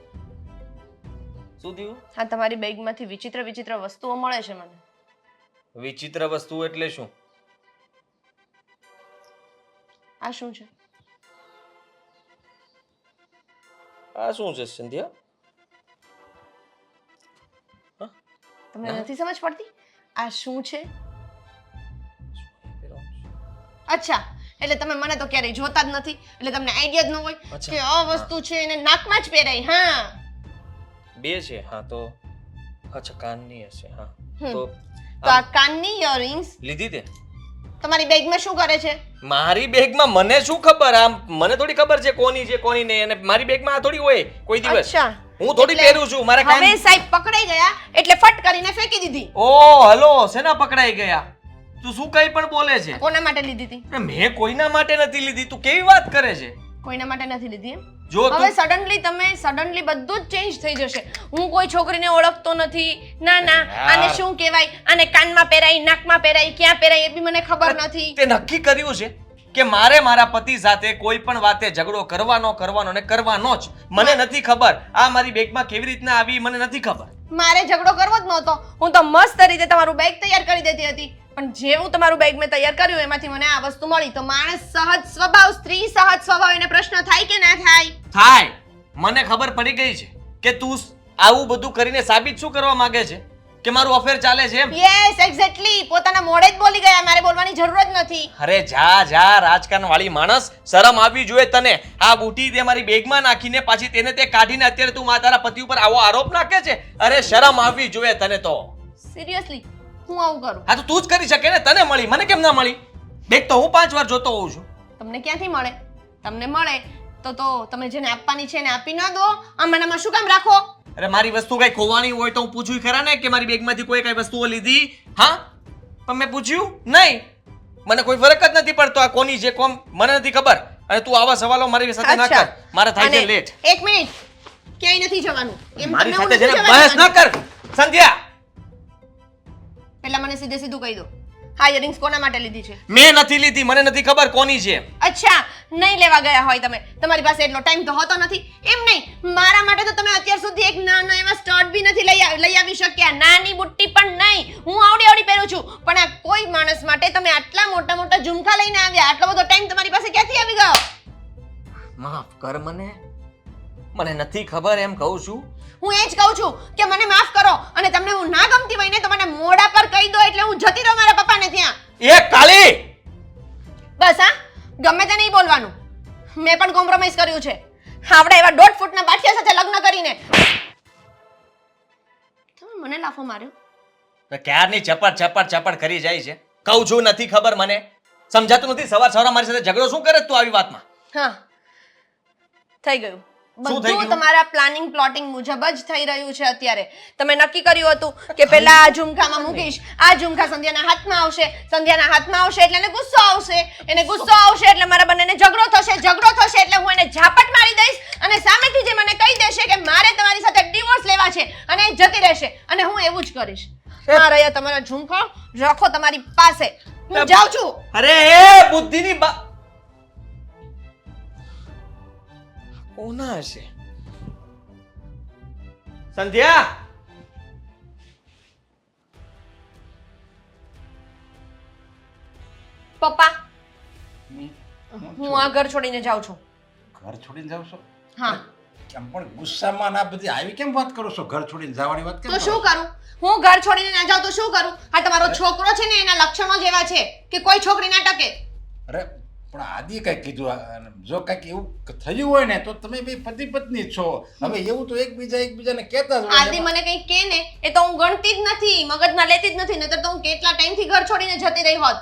શું થયું? હા, તમારી બેગમાંથી વિચિત્ર વિચિત્ર વસ્તુઓ મળે છે મને. વિચિત્ર વસ્તુ એટલે શું? આ શું છે? આ શું છે સંધ્યા? તમને નથી સમજ પડતી? આ શું છે? અચ્છા, એટલે તમે મને તો ક્યારેય જોતા જ નથી, એટલે તમને આઈડિયા જ ન હોય અચ્છા, કે આ વસ્તુ છે એને નાકમાં જ પહેરાય. હા, બે છે. હા તો અચ્છા કાનની હશે. હા હમ. તો તો આ કાનની ઇયરિંગ્સ લીધી તે તમારી બેગમાં શું કરે છે? મારી બેગમાં મને શું ખબર? આમ મને થોડી ખબર છે કોની છે કોની નહીં. અને મારી બેગમાં આ થોડી હોય કોઈ દિવસ. અચ્છા, હું થોડી એટલે પહેરું છું. મારા કાન. હવે સાહેબ પકડાઈ ગયા એટલે ફટ કરીને ફેંકી દીધી. ઓ હલો, શેના પકડાઈ ગયા? તું શું કઈ પણ બોલે છે? કોના માટે લીધી હતી? અરે મેં કોઈના માટે નથી લીધી. તું કેવી વાત કરે છે? કોઈના માટે નથી લીધી એમ? જો હવે તું સડનલી બધું જ ચેન્જ થઈ જશે. હું કોઈ છોકરીને ઓળખતો નથી. ના ના, આને શું કહેવાય? આને કાનમાં પહેરાય, નાકમાં પહેરાય, ક્યાં પહેરાય એ બી મને ખબર નથી. તે નક્કી કર્યું છે કે મારે મારા પતિ સાથે કોઈ પણ વાતે ઝઘડો કરવાનો ને કરવાનો જ. મને નથી ખબર આ મારી બેગમાં કેવી રીતના આવી, મને નથી ખબર. મારે ઝઘડો કરવો જ નહોતો. હું તો મસ્ત રીતે તમારું બેગ તૈયાર કરી દેતી હતી. પણ જેવું તમારું બેગ મેં તૈયાર કર્યું એમાંથી મને આ વસ્તુ મળી. તો માણસ સહજ સ્વભાવ, સ્ત્રી સહજ સ્વભાવ, એને પ્રશ્ન થાય કે ના થાય? થાય. મને ખબર પડી ગઈ છે કે તું આવું બધું કરીને સાબિત શું કરવા માંગે છે કે મારું અફેર ચાલે છે એમ. Yes, exactly. પોતાના મોઢે જ બોલી ગયા. મારે બોલવાની જરૂર જ નથી. અરે જા રાજકારણ વાળી માણસ, શરમ આવવી જોઈએ તને. આ બુટી તે મારી બેગમાં નાખીને પાછી તેને તે કાઢીને અત્યારે તું તારા પતિ ઉપર આવો આરોપ નાખે છે. અરે શરમ આવવી જોઈએ તને તો. સિરિયસલી હું આવું કરું? હા તો તું જ કરી શકે ને. તને મળી, મને કેમ ના મળી? બેગ તો હું 5 વાર જોતો હોઉં છું. તમને ક્યાંથી મળે? તમને મળે તો તમે જેને આપવાની છે એને આપી ના દો. આમાં શું કામ રાખો? અરે મારી વસ્તુ કઈ ખોવાની હોય તો હું પૂછું ખરા ને કે મારી બેગમાંથી કોઈ કઈ વસ્તુઓ લીધી? હા પણ મેં પૂછ્યું નહીં. મને કોઈ ફરક જ નથી પડતો આ કોની છે કોમ મને નથી ખબર. અને તું આવા સવાલો મારી સાથે ના કર. મારા થાય છે અને લેટ. એક મિનિટ, ક્યાંય નથી જવાનું. એમ મારી તમને હું સાથે નથી જેને જવા બહેસ ના દેવાની. કર સંધ્યા. પહેલા મને સીધે સીધું કહી દો, હા ઇયરિંગ્સ કોના માટે લીધી છે? મેં નથી લીધી, મને નથી ખબર કોની છે. અચ્છા, નહીં લેવા ગયા હોય તમે. તમારી પાસે એટલો ટાઈમ તો હોતો નથી. એમ નહીં, મારા માટે તો તમે અત્યાર સુધી એક નાના એવા સ્ટડ બી નથી લઈ આવી શક્યા. નાની બુટ્ટી પણ નહીં. હું આવડી પહેરું છું. પણ આ કોઈ માણસ માટે તમે આટલા મોટા મોટા ઝુમકા લઈને આવ્યા. આટલો બધો ટાઈમ તમારી પાસે ક્યાંથી આવી ગયો? માફ કર મને નથી ખબર એમ કહું છું. હું એ જ કહું છું કે મને માફ કરો. અને તમને હું ના ગમતી હોય ને તો મને મોઢા પર કહી દો એટલે હું જતી રહું મારા પપ્પાને ત્યાં. એ કાલી બસ હા, ગમે તે નહીં બોલવાનું. મેં પણ કોમ્પ્રોમાઇઝ કર્યું છે. આવડા એવા 1.5 ફૂટના બાઠિયા સાથે લગ્ન કરીને. તમે મને લાફો માર્યો? તો ક્યારની ચપડ કરી જાય છે. કહું છું નથી ખબર મને. સમજાતું નથી. સવાર મારી સાથે ઝઘડો શું કરે તું આવી વાતમાં? હા, થઈ ગયું. શું થઈ બધું ગયું? તમારા પ્લાનિંગ પ્લોટિંગ મુજબ જ થઈ રહ્યું છે અત્યારે. તમે નક્કી કર્યું હતું કે પહેલા આ ઝુમખામાં મૂકીશ, આ ઝુમખા સંધ્યાના હાથમાં આવશે, સંધ્યાના હાથમાં આવશે એટલે એને ગુસ્સો આવશે, એને ગુસ્સો આવશે એટલે મારા બંનેને ઝઘડો થશે એટલે હું એને ઝાપટ મારી દઈશ અને સામેથી જે મને કહી દેશે કે મારે તમારી સાથે ડિવોર્સ લેવા છે અને એ જતી રહેશે અને હું એવું જ કરીશ. આ રહ્યા તમારા ઝુમખા, રાખો તમારી પાસે. હું જાઉં છું. અરે એ બુદ્ધિની કોના હશે? સંધ્યા, પપ્પા, હું આ ઘર છોડીને જાઉં છું. ઘર છોડીને જાવ છો? હા. કેમ પણ ગુસ્સામાં ના બધી આવી કેમ વાત કરો છો? ઘર છોડીને જવાની વાત કેમ તો કરો શું છો? કરું? હું ઘર છોડીને ના જાઉં તો શું કરું? આ તમારો છોકરો છે ને એના લક્ષણો જ એવા છે કે કોઈ છોકરી ના ટકે. અરે પણ આદિ કઈ કીધું જો કઈક એવું થયું હોય ને તો તમે બે પતિ પત્ની જ છો. હવે એવું તો એકબીજાને કહેતા જ આદિ મને કંઈ કે ને એ તો હું ગણતી જ નથી, મગજમાં લેતી જ નથી, નહીતર તો હું કેટલા ટાઈમથી ઘર છોડીને જતી રહી હોત.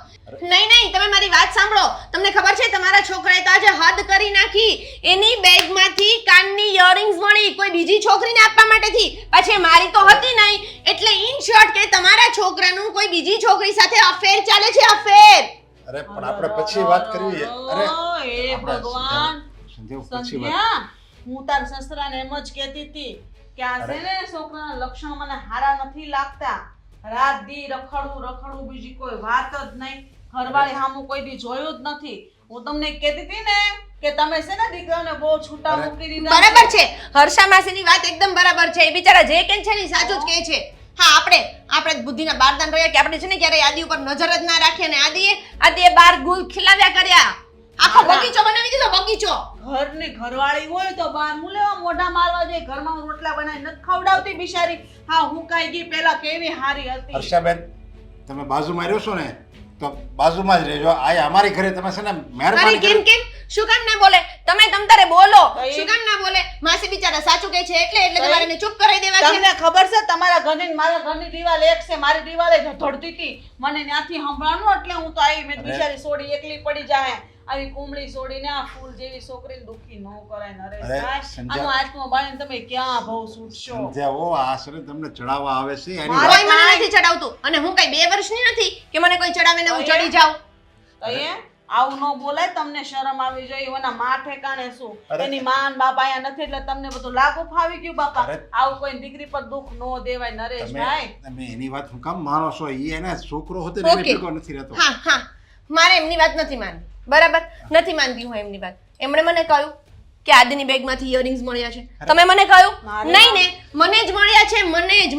નહીં, તમે મારી વાત સાંભળો. તમને ખબર છે તમારા છોકરાએ તો આજે હદ કરી નાખી. એની બેગમાંથી કાનની ઇયરિંગ્સ મળી કોઈ બીજી છોકરીને આપવા માટેથી. પછી મારી તો હતી નહીં, એટલે ઇન શોર્ટ કે તમારા છોકરાનું કોઈ બીજી છોકરી સાથે અફેર ચાલે છે, અફેર. અરે પણ આપણે પછી વાત કરવી. અરે હે ભગવાન સંધ્યા પછી વાત. સંધ્યા, હું તાર સસરાને એમ જ કહેતી હતી કે આ છે ને છોકરાના લક્ષણો મને હારા નથી લાગતા. રાત દી રખડવું બીજી કોઈ વાત જ નહીં. ઘરવાળી સામું કોઈ દી જોયું જ નથી. હું તમને કહેતી હતી ને કે તમે છે ને દીકરાને બહુ છૂટા મૂકી દીધા બરાબર છે. હર્ષા માસીની વાત એકદમ બરાબર છે. એ બિચારા જે કહે છે ને એ સાચું જ કહે છે. હા, આપણે બુદ્ધિના બારદાન રહ્યા કે આપણે છે ને ક્યારે આદિ ઉપર નજર જ ના રાખીએ ને આદિએ બાર ગુલ ખીલાવ્યા કર્યા. આખો બગીચો બનાવી દીધો, બગીચો. ઘરની ઘરવાળી હોય તો બહાર હું લેવા મોઢા મારવા જાય. ઘરમાં હું રોટલા બનાવી નથી ખવડાવતી બિચારી. હા, હું કાઈ ગઈ પેલા કેવી હારી હતી. હર્ષાબેન, તમે બાજુમાં રહ્યો છો ને તો બાજુમાં જ રહેજો. આ અમારી ઘરે તમે છે ને અરે મહેરબાની કેમ કરી. શું કામ ના બોલે? તમે તમતારે બોલો. ભાઈ. શું કામ ના બોલે? માસી બિચારા સાચું કહે છે એટલે તમારે એને ચૂપ કરાવી દેવા છે. તમને ખબર છે તમારા ઘરની ને મારા ઘરની દિવાલ એક છે. મારી દિવાલે ધડતી હતી. મને ત્યાંથી સંભળાણું એટલે હું તો આવી. મેં અરે. બિચારી સોડી એકલી પડી જાય. આવી કુમળી સોડીને આ ફૂલ જેવી છોકરીને દુખી ન કરાય નરેશ અરે, ભાઈ. સંધ્યા. આનો આત્મા બાળીને તમે ક્યાં ભાવ છૂટશો? સંધ્યા, ઓ આ છે ને તમને ચડાવવા આવે છે એની મારે વાત. કોઈ મને નથી ચડાવતું અને હું કઈ 2 વર્ષની નથી કે મને કોઈ ચડાવે ને હું ચડી જાઉં. અહીંયા આવું ન બોલાય. તમને શરમ આવી જોઈએ. એના માં ઠેકાણે શું? અરે. એની માં ને બાપ અહીંયા નથી એટલે તમને બધું લાગુ ફાવી ગયું બાપા. અરે. આવું કોઈ દીકરી પર દુઃખ ન દેવાય નરેશભાઈ. તમે એની વાત હું કામ માનો છો? ઈ એને છોકરો હતો ને એને Okay. ભેગો નથી રહેતો. હા, મારે એમની વાત નથી માનવી. બરાબર નથી માનતી હું એમની વાત. એમણે મને કહ્યું કે આદિની બેગમાંથી ઇયરિંગ્સ મળ્યા છે. તમે મને કહ્યું? મારે નહીં ને, મને જ મળ્યા છે.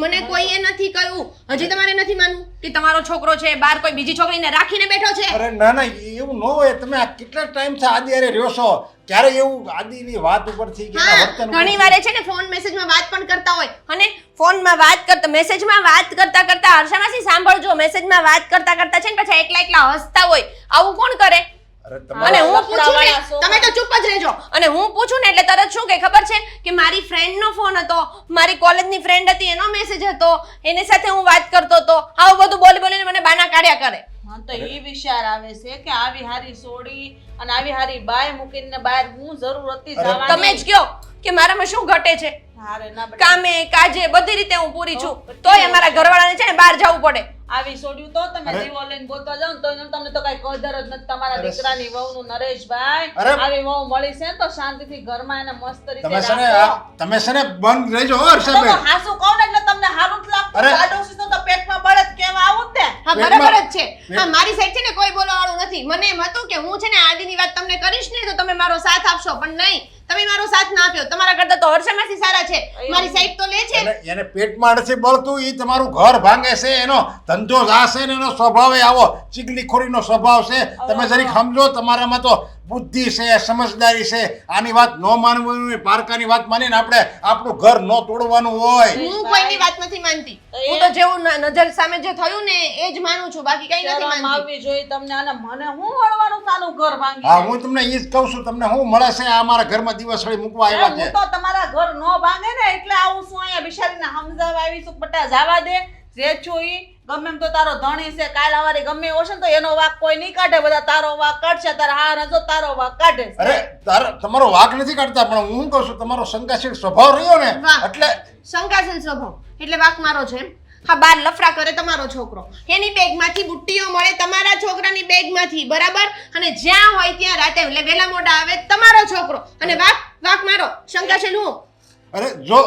મને કોઈએ નથી કહ્યું. હજી તમારે નથી માનવું કે તમારો છોકરો છે બહાર કોઈ બીજી છોકરીને રાખીને બેઠો છે? અરે ના ના, એવું ન હોય. તમે આ કેટલા ટાઈમ થી આદિ હારે રહ્યો છો? ક્યારે એવું આદિની વાત ઉપરથી કે એના હા, વર્તન ઘણી ઉપરથી? વાર છે ને ફોન મેસેજમાં વાત પણ કરતા હોય અને ફોનમાં વાત કરતા મેસેજમાં વાત કરતા હર્ષામાસી સાંભળજો, મેસેજમાં વાત કરતા છે ને પછી એકલા હસતા હોય. આવું કોણ કરે? અરે અને તમારે હું પૂછું ને લફડાવાળા છોકરા. તમે તો ચૂપ જ રહેજો. અને હું પૂછું ને એટલે તરત શું કે ખબર છે કે મારી ફ્રેન્ડનો ફોન હતો, મારી કોલેજની ફ્રેન્ડ હતી એનો મેસેજ હતો, એની સાથે હું વાત કરતો હતો. આવું બધું બોલીને મને બાના કાઢ્યા કરે. હા તો એ વિચાર આવે છે કે આવી હારી સોડી અને આવી હારી બાય મૂકીને બહાર હું જરૂર હતી અરે જવાની. તમે જ કહો કે મારામાં શું ઘટે છે? હારે ના બેટા. કામે કાજે બધી રીતે હું પૂરી છું, તોય અમારા ઘરવાળાને છે ને બહાર જવું પડે. આવી સોડ્યું તો તમે અરે. દીવો લઈને ગોતવા જાવ ને તો એને તમને તો કઈ કદર જ નથી તમારા અરે. દીકરાની વહુનું નરેશભાઈ. અરે. આવી વહુ મળી છે ને તો શાંતિથી ઘરમાં એને મસ્ત રીતે તમે છે ને રાખો. તમે છે ને બંધ રહેજો હો તો હર્ષાબેન. હું હાસુ કહું ને એટલે તમને હારું જ લાગતું. અરે. આડોશી તો પેટમાં બળદ કેવા આવું જ ને. હા, પેટમાં- બરાબર જ છે. પેટ- હા, મારી સાઈડ છે ને કોઈ બોલવાવાળું નથી. મને એમ હતું કે હું છે ને આદિની વાત તમને કરીશ ને તો તમે મારો સાથ આપશો, પણ નહીં, તમે મારો સાથ ના આપ્યો. તમારા કરતા તો હર્ષામાસી સારા છે, મારી સાઈડ તો લે છે. એને પેટમાં નથી બળતું. ઈ તમારું ઘર ભાંગે છે, એનો ધંધો જ આ છે ને એનો સ્વભાવ આવો ચીગલીખોરીનો સ્વભાવ છે. તમે જરીક સમજો. તમારામાં તો બુદ્ધિ છે, સમજદારી છે. આની વાત ન માનવાની, પારકાની વાત માનીને આપણે આપણું ઘર ન તોડવાનું હોય. હું કોઈની વાત નથી માનતી. હું તો જેવું નજર સામે જે થયું ને એ જ માનું છું, બાકી કઈ નથી શરમ માનતી. આવવી જોઈએ તમને. અને મને હું વળવાનું તાનું ઘર ભાંગી હા, હું તમને ઈ જ કહું છું. તમને શું મળે છે? આ મારા ઘરમાં દિવસવાળી મૂકવા આવ્યા હું છે. તો તમારા ઘર નો ભાંગે ને એટલે આવું છું અહીંયા બિચારીને સમજાવવા આવી છું. બટા જાવા દે. જે છું ઈ ગમે એમ તો તારો ધણી છે, કાલ સવારે ગમે એવો છે ને તો એનો વાંક કોઈ નહીં કાઢે, બધા તારો વાંક કાઢશે. તારા હારા જો તારો વાંક કાઢે છે. અરે તમારો વાંક નથી કાઢતા, પણ હું કહું છું તમારો શંકાશીલ સ્વભાવ રહ્યો ને વાહ. એટલે શંકાશીલ સ્વભાવ એટલે વાક મારો છે એમ? હા, બાર લફડા કરે તમારો છોકરો, એની બેગમાંથી બુટ્ટીઓ મળે તમારા છોકરાની બેગમાંથી, બરાબર? અને જ્યાં હોય ત્યાં રાતે એટલે વેલા મોડા આવે તમારો છોકરો, અને વાક મારો. શંકાશીલ હું? અરે જો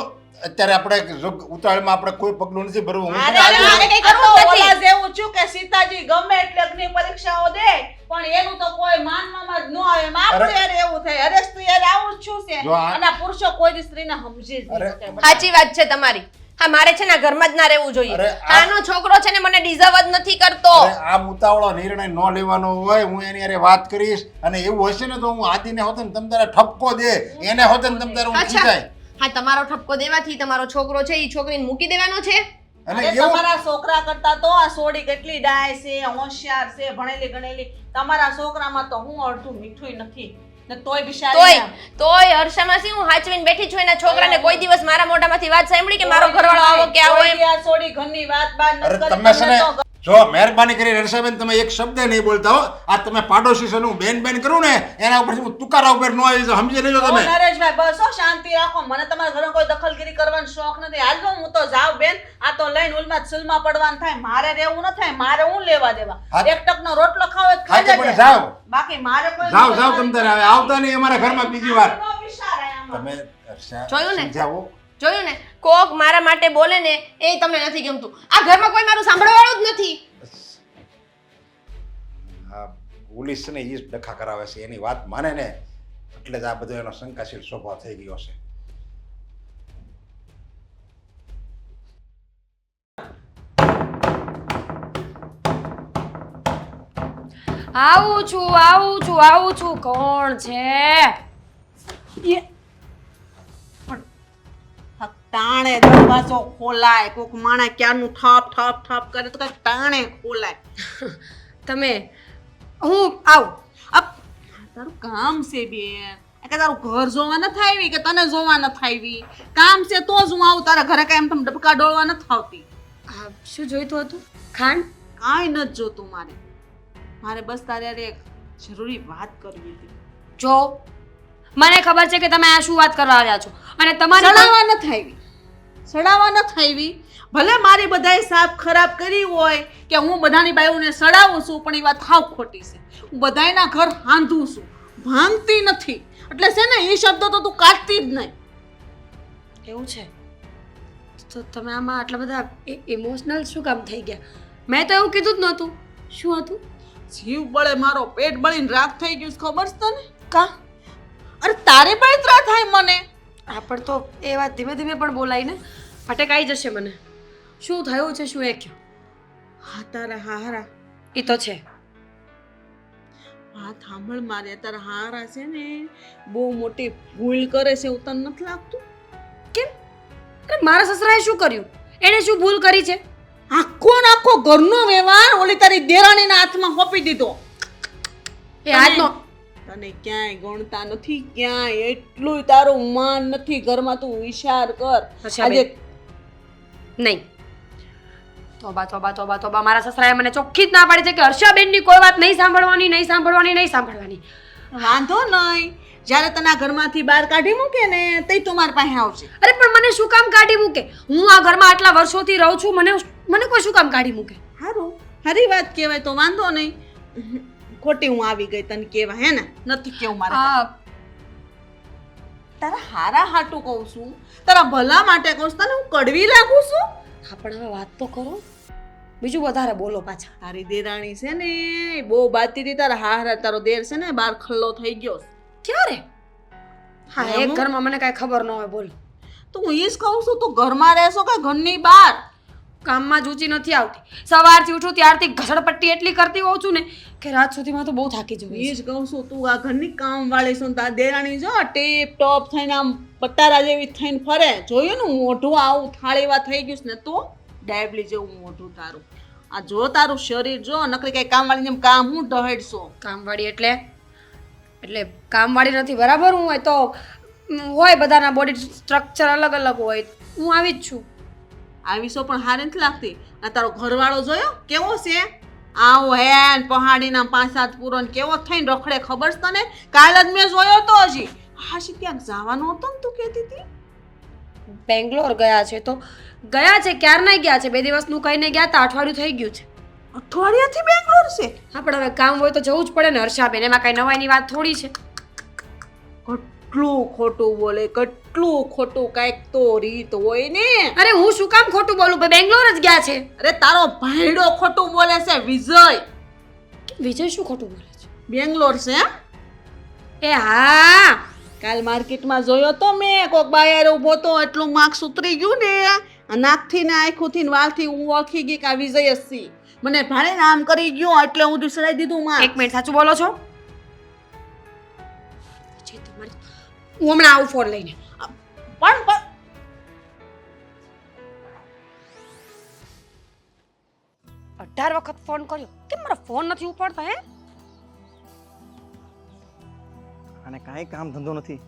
અત્યારે આપણે જો ઉતાવળમાં આપણે કોઈ પગલું નથી ભરવું. હું અરે, તમને આજે- અરે, કંઈ આ તો કરવું નથી. ઓલા જેવું છું કે સીતાજી ગમે એટલે અગ્નિ પરીક્ષાઓ દે પણ એનું તો કોઈ માનવામાં જ ન આવે. એમ આપણે યાર એવું થાય. અરે સ્ત્રી યાર આવું જ શું છે? જો આ- અને આ પુરુષો કોઈ દી સ્ત્રીને સમજી જ નહીં શકે. સાચી વાત છે તમારી. હા, મારે છે ને આ ઘરમાં જ ના રહેવું જોઈએ. અરે, આ- આનો છોકરો છે ને મને ડિઝર્વ જ નથી કરતો. અરે આમ ઉતાવળો નિર્ણય ન લેવાનો હોય. હું એની હારે વાત કરીશ, અને એવું હશે ને તો હું આદિને હોતે ને તમ તારે ઠપકો દે, એને હોતે ને તમ તારે હું અચ્છા. ખીજાય. હા, તમારો ઠપકો દેવાથી તમારો છોકરો છે એ છોકરીને મૂકી દેવાનો છે? અને અરે એવું તમારા છોકરા કરતા તો આ સોડી કેટલી ડાય છે, હોશિયાર છે, ભણેલી ગણેલી. તમારા છોકરામાં તો હું અડધું મીઠું નથી ને તોય બિચારી તોય હર્ષામાં હું હાચવીને બેઠી છું એના છોકરાને કોઈ દિવસ મારા મોઢામાંથી વાત સાંભળી કે મારો ઘરવાળો આવો કે આવો એમ? આ સોડી ઘરની વાત બાર ન અરે કરે. તમે છે તમને ને તો જો મહેરબાની કરી રક્ષાબેન તમે એક શબ્દ નહીં બોલતા હો. આ તમે પાડોશી છે ને હું બેન કરું ને એના ઉપરથી હું તુકારા ઉપર ન આવી જાઉં. સમજી લેજો તમે. નરેશભાઈ બસ હો, શાંતિ રાખો. મને તમારા ઘરમાં કોઈ દખલગીરી કરવાનો શોખ નથી. હાલ જો હું તો જાઉં બેન. આ તો લઈને ઉલમાં સુલમાં પડવાનું થાય. મારે રહેવું ન થાય. મારે હું લેવા દેવા. હા. એક ટકનો રોટલો ખાવો હોય તો ખાઈ હા, તો જજે. પણ જાઓ. બાકી મારે કોઈ જાઓ જાઓ તમ તારે હવે આવતા નહીં અમારા ઘરમાં બીજી વાર. નો વિચાર આયામાં. તમે રક્ષા જોયું ને? સમજાવો. જોયું ને, કોક મારા માટે બોલે ને એ તમને નથી ગમતું. આ ઘરમાં કોઈ મારું સાંભળવાવાળું જ નથી. હા, પોલીસ છે ને એ જ ડખા કરાવે છે. એની વાત માને ને એટલે જ આ બધો એનો શંકાશીલ સ્વભાવ થઈ ગયો છે. આવું છું કોણ છે? ટાણે દરવાજો ખોલાય. કોક માણસ ક્યારનું ઠપ ઠપ ઠપ કરે તો કઈક ટાણે ખોલાય. તમે હું આવું તારું કામ છે બેન. કે તારું ઘર જોવા નથી આવી કે તને જોવા નથી આવી? કામ છે તો જ હું આવું. તારા ઘરે કાંઈ એમ તમે ડબકા ડોળવા નથી આવતી. આ શું જોઈતું હતું? ખાંડ? કાંઈ નથી જોતું મારે. મારે બસ તારે હારે એક જરૂરી વાત કરવી હતી. જો મને ખબર છે કે તમે આ શું વાત કરવા આવ્યા છો, અને તમારી સડાવા નથી આવી. સડાવા નથી આવી. ભલે મારી બધાય સાપ ખરાબ કરી હોય કે હું બધાની બાયુને સડાવું છું, પણ એ વાત હાવ ખોટી છે. હું બધાયના ઘર હાંધું છું, ભાંગતી નથી. એટલે છે ને એ શબ્દો તો તું કાઢતી જ નહીં. એવું છે તો તમે આમાં આટલા બધા ઇમોશનલ શું કામ થઈ ગયા? મેં તો એવું કીધું જ નહોતું. શું હતું? જીવ બળે મારો પેટ બળીને રાખ થઈ ગયું છે, ખબર છે તને? કા? અરે તારે બળતરા થાય મને. આ પણ તો એ વાત ધીમે ધીમે પણ બોલાય ને, અટેક આવી જશે મને. શું થયું છે? શું એ કહો. હા તારા હારા એ તો છે. હા થાંભળ મારે. તારા હારા છે ને બહુ મોટી ભૂલ કરે છે એવું તને નથી લાગતું? કેમ? અરે મારા સસરાએ શું કર્યું? એણે શું ભૂલ કરી છે? આખો ઘરનો વ્યવહાર ઓલી તારી દેરાણીના હાથમાં સોંપી દીધો. એ આજનો તને ક્યાંય ગણતા નથી, ક્યાંય એટલું તારું માન નથી ઘરમાં. તું વિચાર કર. આજે નહીં. તોબા તોબા તોબા તોબા. મારા સસરાએ મને ચોખ્ખી જ ના પાડી છે કે હર્ષાબેનની કોઈ વાત નહીં સાંભળવાની, નહીં સાંભળવાની, નહીં સાંભળવાની. વાંધો નહીં. જ્યારે તને આ ઘરમાંથી બહાર કાઢી મૂકે ને તઈ તું મારી પાસે આવશે. અરે પણ મને શું કામ કાઢી મૂકે? હું આ ઘરમાં આટલા વર્ષોથી રહું છું, મને કોઈ શું કામ કાઢી મૂકે? સારું, સારી વાત કહેવાય તો વાંધો નહીં. ખોટી હું આવી ગઈ તને કહેવા, હે ને? નથી કેવું મારે. તારા હારા હાટું કહું છું, તારા ભલા માટે કહું છું. તને હું કડવી લાગુ છું? હા પણ હવે વાત તો કરો, બીજું વધારે બોલો પાછા. તારી દેરાણી છે ને એ બહુ બાતી હતી. તારા હારા તારો દેર છે ને બાર ખલ્લો થઈ ગયો. ક્યારે? હા, એક ઘરમાં મને કાંઈ ખબર ન હોય. બોલ. તો હું એ જ કહું છું, તું ઘરમાં રહેશો કે ઘરની બહાર? કામમાં જ ઊંચી નથી આવતી. સવારથી ઉઠું ત્યારથી ઘસડપટ્ટી એટલી કરતી હોઉં છું ને કે રાત સુધીમાં તો બહુ થાકી જવું એ જ કહું છું, તું આ ઘરની કામવાળી છું. તારા દેરાણી જો ટેપ ટોપ થઈને આમ પટારા જેવી થઈને ફરે. જોયું ને મોઢું આવું થાળીવા થઈ ગયું છે ને, તો ડાયબલી જેવું મોઢું તારું. આ જો તારું શરીર જો, નકરી કઈ કામવાળી જેમ કામ હું ઢહેડશો. કામવાળી એટલે કામવાળી નથી બરાબર. હું હોય તો હોય, બધાના બોડી સ્ટ્રક્ચર અલગ અલગ હોય. હું આવી જ છું. આવી સો પણ હારી નથી લાગતી. આ તારો ઘરવાળો જોયો કેવો છે? આવો હેન પહાડીના 5-7 પૂરો ને કેવો થઈને રખડે ખબર છે તને? કાલ જ મેં જોયો તો હજી. હાશી ક્યાંક જવાનો હતો ને તું કહેતી હતી? બેંગ્લોર ગયા છે તો ગયા છે, ક્યારના ગયા છે, 2 દિવસનું કહીને ગયા તા, અઠવાડિયું થઈ ગયું છે. અઠવાડિયાથી બેંગ્લોર છે? હા પણ હવે કામ હોય તો જવું જ પડે ને હર્ષાબેન, એમાં કઈ નવાઈની વાત થોડી છે. કેટલું ખોટું બોલે, કેટલું ખોટું, કાંઈક તો રીત હોય ને. અરે હું શું કામ ખોટું બોલું, ભાઈ બેંગ્લોર જ ગયા છે. અરે તારો ભાઈડો ખોટું બોલે છે, વિજય. વિજય શું ખોટું બોલે છે? બેંગ્લોર છે એમ? એ હા, કાલ માર્કેટમાં જોયો તો મેં, કોક બાયર ઊભો તો, એટલું માર્ક્સ ઉતરી ગયું ને, નાકથી ને આંખોથી ને વાલથી હું ઓળખી ગઈ કે આ વિજય જ છે. મને ભારે નામ કરી ગયો એટલે હું દુસરાઈ દીધું માં. 1 મિનિટ, સાચું બોલો છો? હું હમણાં આવું ફોન લઈને. પણ 18 વખત ફોન કર્યો, કેમ મારો ફોન નથી ઉપાડતા? હે, આને કાંઈ કામ ધંધો નથી.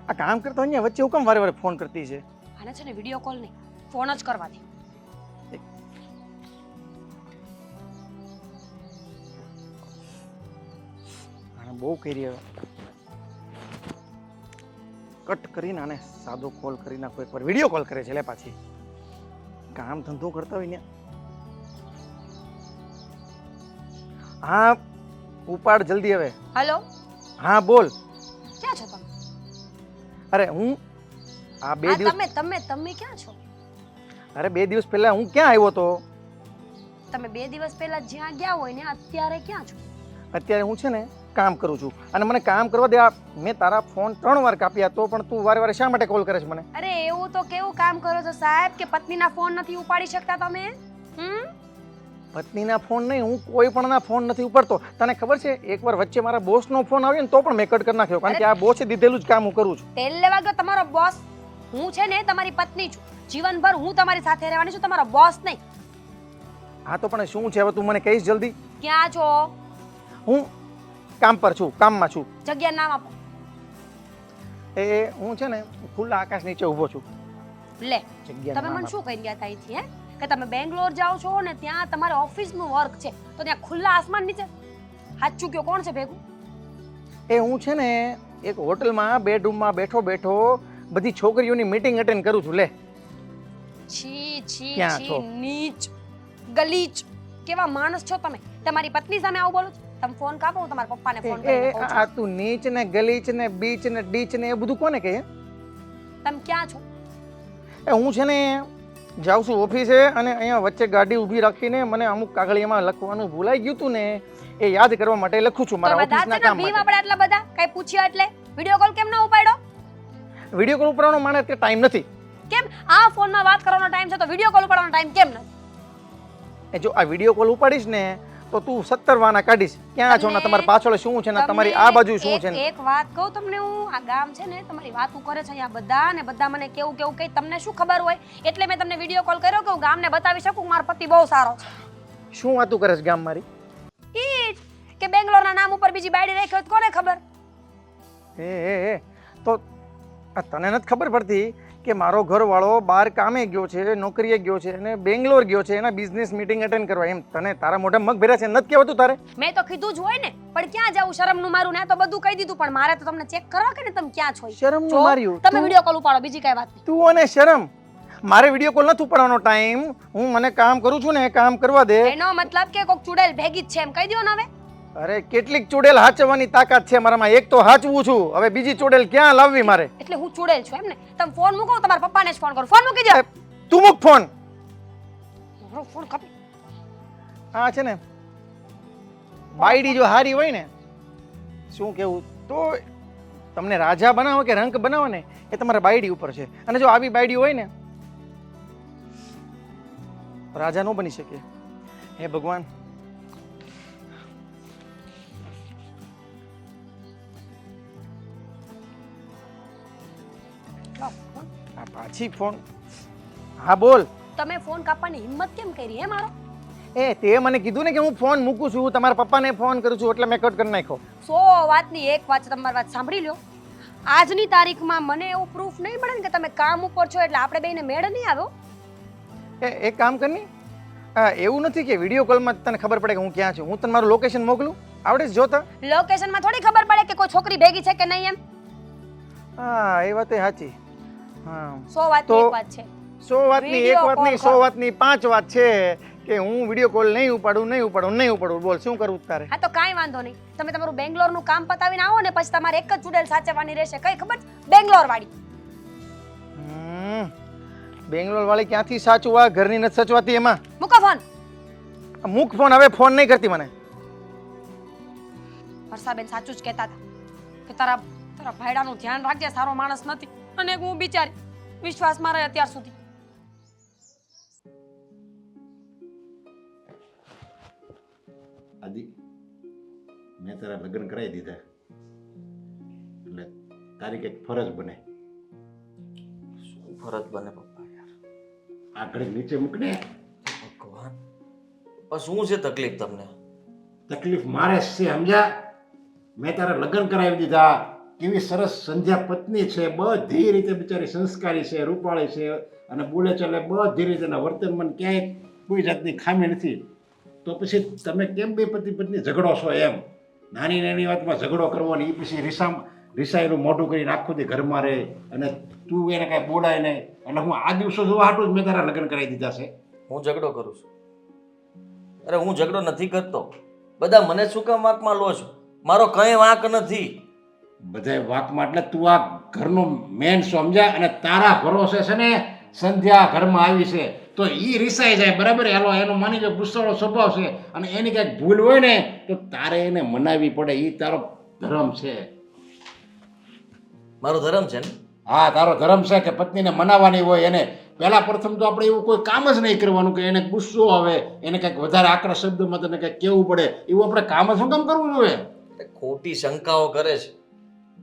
આ કામ કરતા અહીંયા વચ્ચે હું કેમ વારે વારે ફોન કરતી છે? આને છે ને વિડીયો કોલ નહીં, ફોન જ કરવા દે. આને બહુ કરી હવે કટ કરીને આને સાદો કોલ કરી નાખો. એકવાર વિડીયો કોલ કરે છે લે પાછી. કામ ધંધો કરતા હોય ને. હા ઉપાડ જલ્દી હવે. હેલો, હા બોલ. ક્યાં છો તમે? અરે હું આ 2 દિવસ તમે ક્યાં છો? અરે 2 દિવસ પહેલા હું ક્યાં આવ્યો તો? તમે 2 દિવસ પહેલા જ્યાં ગયા હોય ને અત્યારે ક્યાં છો? અત્યારે હું છે ને કામ કરું છું અને મને કામ કરવા દે. મેં તારા ફોન 3 વાર કાપ્યા તો પણ તું વારે વારે શા માટે કોલ કરે છે મને? અરે એવું તો કેવું કામ કરો છો સાહેબ કે પત્નીના ફોન નથી ઉપાડી શકતા તમે? પત્નીના ફોન નહીં, હું કોઈ પણના ફોન નથી ઉપાડતો. તને ખબર છે એકવાર વચ્ચે મારા બોસનો ફોન આવ્યો ને તો પણ મેં કટ કરી નાખ્યો, કારણ કે આ બોસે દીધેલું જ કામ હું કરું છું. તેલ લેવા ગયો તમારો બોસ? હું છે ને તમારી પત્ની છું, જીવનભર હું તમારી સાથે રહેવાની છું, તમારો બોસ નહીં. હા તો પણ શું છે હવે તું મને કહીશ જલ્દી? ક્યાં છો? હું કામ પર છું, કામમાં છું. જગ્યા નામ આપો. એ હું છે ને ખુલ્લા આકાશ નીચે ઊભો છું. લે, જગ્યા તમે મને શું કહી ગયા હતા અહીંથી? હે કે તમે બેંગ્લોર જાઓ છો ને ત્યાં તમારે ઓફિસનું વર્ક છે તો ત્યાં ખુલ્લા આસમાન નીચે? સાચું કયો, કોણ છે ભેગું? એ હું છે ને એક હોટલમાં બેડરૂમમાં બેઠો બેઠો બધી છોકરીઓની મીટિંગ અટેન્ડ કરું છું. લે છી છી ક્યાં છી, છો? નીચ ગલીચ, કેવા માણસ છો તમે? તમારી પત્ની સામે આવું બોલો છો? તમે ફોન કાપો, હું તમારા પપ્પાને ફોન કરીને કહું છું. આ તું નીચ ને ગલીચ ને બીચ ને ડીચ ને એ બધું કોને કહે? તમે ક્યાં છો? એ હું છે ને જાઉં છું ઓફિસે અને અહીંયા વચ્ચે ગાડી ઊભી રાખીને મને અમુક કાગળિયામાં લખવાનું ભૂલાઈ ગયું હતું ને એ યાદ કરવા માટે લખું છું મારા ઓફિસના કામ ભીમ માટે. આપણે આટલા બધા કઈ પૂછ્યા એટલે વિડિયો કોલ કેમ ના ઉપાડ્યો? વિડીયો કોલ ઉપરવાનો મારે તે ટાઈમ નથી. કેમ આ ફોનમાં વાત કરવાનો ટાઈમ છે તો વિડિયો કોલ ઉપાડવાનો ટાઈમ કેમ નથી? એ જો આ વિડીયો કોલ ઉપાડીશ ને તો તું 70 વાના કાઢીશ. ક્યાં છો ને તમારી પાછળ શું છે ને તમારી આ બાજુ શું છે ને? એક વાત કહું તમને, હું આ ગામ છે ને તમારી વાતો કરે છે અહીંયા બધા ને બધા મને કેવું કેવું કઈ તમને શું ખબર હોય એટલે મેં તમને વિડિયો કોલ કર્યો કે હું ગામને બતાવી શકું મારો પતિ બહુ સારો છે. શું વાતું કરે છે ગામ મારી? ઈ જ કે બેંગ્લોરના નામ ઉપર બીજી બાયડી રાખી હોય તો કોને ખબર? એ તો આ તને નથી ખબર પડતી કે મારો ઘરવાળો બહાર કામે ગયો છે, નોકરીએ ગયો છે અને બેંગ્લોર ગયો છે એના બિઝનેસ મીટિંગ અટેન્ડ કરવા. એમ તને તારા મોઢા મગ ભર્યા છે નથી કહેવાતું તારે? મેં તો કીધું જ હોય ને, પણ ક્યાં જાવું શરમનું મારું ને? આ તો બધું કહી દીધું, પણ મારે તો તમને ચેક કરવા કે ને તમે ક્યાં છો. શરમનું જો, માર્યું? તમે વિડિયો કોલ ઉપાડો, બીજી કઈ વાત નહીં. તું અને શરમ? મારે વિડીયો કોલ નથી ઉપાડવાનો ટાઈમ. હું મને કામ કરું છું ને કામ કરવા દે. એનો મતલબ કે કોક ચુડેલ ભેગી જ છે એમ કહી દો ને હવે. અરે કેટલીક ચૂડેલ હાચવવાની તાકાત છે મારામાં. એક તો હાચવું છું, હવે બીજી ચૂડેલ ક્યાં લાવવી મારે? એટલે હું ચુડેલ છું એમ ને? તમે ફોન મૂકો, તમારા પપ્પાને જ ફોન કરો. ફોન મૂકી દો. તું મૂક ફોન. મારો ફોન કાપી. હા છે ને બાયડી જો હારી હોય ને, શું કેવું, તો તમને રાજા બનાવો કે રંક બનાવો ને એ તમારા બાયડી ઉપર છે. અને જો આવી બાયડી હોય ને રાજા ન બની શકે. હે ભગવાન, આ પાછી ફોન. હા બોલ. તમે ફોન કાપવાની હિંમત કેમ કરી હે મારો? એ તે મને કીધું ને કે હું ફોન મૂકું છું, તમારા પપ્પાને ફોન કરું છું એટલે મેં કટ કરી નાખ્યો. 100 વાતની એક વાત છે, તમારી વાત સાંભળી લો. આજની તારીખમાં મને એવું પ્રૂફ નહીં મળે ને કે તમે કામ ઉપર છો એટલે આપણે બેને મેળ નહીં આવ્યો. એક કામ કરની એવું નથી કે વિડીયો કોલમાં તને ખબર પડે કે હું ક્યાં છું. હું તને મારું લોકેશન મોકલું, આવડે છે જોતા? લોકેશનમાં થોડી ખબર પડે કે કોઈ છોકરી ભેગી છે કે નહીં એમ. હા એ વાત સાચી. હા 100 વાતની તો- એક વાત છે. 100 વાતની એક Video વાત નહીં, call 100 વાતની 5 વાત છે કે હું વિડીયો કોલ નહીં ઉપાડું. બોલ શું કરવું તારે? હા તો કાંઈ વાંધો નહીં. તમે તમારું બેંગ્લોરનું કામ પતાવીને આવો ને પછી તમારે એક જ ચૂડેલ સાચવવાની રહેશે. કઈ ખબર છે? બેંગ્લોર વાળી. બેંગ્લોર વાળી ક્યાંથી સાચવા? ઘરની નથી સચવાતી એમાં. મૂકો ફોન. મૂક ફોન, હવે ફોન નહીં કરતી મને. વર્ષાબેન સાચું જ કહેતા હતા કે તારા ભાઈડાનું ધ્યાન રાખજે, સારો માણસ નથી. અને હું બિચારી વિશ્વાસમાં રહી અત્યાર સુધી. આદિ, મેં તારા લગ્ન કરાવી દીધા એટલે તારી કંઈક ફરજ બને. શું ફરજ બને પપ્પા યાર? આ ઘડી નીચે મૂકને. ભગવાન, પણ શું છે તકલીફ તમને? તકલીફ મારે જ છે, સમજ્યા? મેં તારા લગ્ન કરાવી દીધા. કેવી સરસ સંધ્યા પત્ની છે, બધી રીતે બિચારી સંસ્કારી છે, રૂપાળી છે અને બોલે ચાલે બધી રીતે એના વર્તનમાં ક્યાંય કોઈ જાતની ખામી નથી. તો પછી તમે કેમ બે પતિ પત્ની ઝઘડો છો એમ? નાની નાની વાતમાં ઝઘડો કરવો ને એ પછી રિસાયેલું મોઢું કરીને આખું દી ઘરમાં રહે અને તું એને કાંઈ બોલાય નહીં. એટલે હું આ દિવસો જોવા હાટું જ મેં તારા લગ્ન કરાવી દીધા છે. હું ઝઘડો કરું છું? અરે હું ઝઘડો નથી કરતો. બધા મને શું કામ વાંકમાં લો છો? મારો કંઈ વાંક નથી. બધાય વાકમાં એટલે તું આ ઘરનો મેન સમજ્યા અને તારા ભરોસે છે ને સંધ્યા ઘરમાં આવી છે તો ઈ રિસાઈ જાય, બરાબર? હાલો એનો માની લો ગુસ્સાળો સ્વભાવ છે અને એની કંઈક ભૂલ હોય ને તો તારે એને મનાવવી પડે. ઈ તારો ધર્મ છે. મારો ધર્મ છે ને? હા, તારો ધર્મ છે કે પત્નીને મનાવવાની હોય. એને પહેલા પ્રથમ તો આપણે એવું કોઈ કામ જ નહીં કરવાનું કે એને ગુસ્સો આવે, એને કંઈક વધારે આકરા શબ્દોમાં તને કંઈક કહેવું પડે. એવું આપણે કામ જ શું કામ કરવું જોઈએ? ખોટી શંકાઓ કરે છે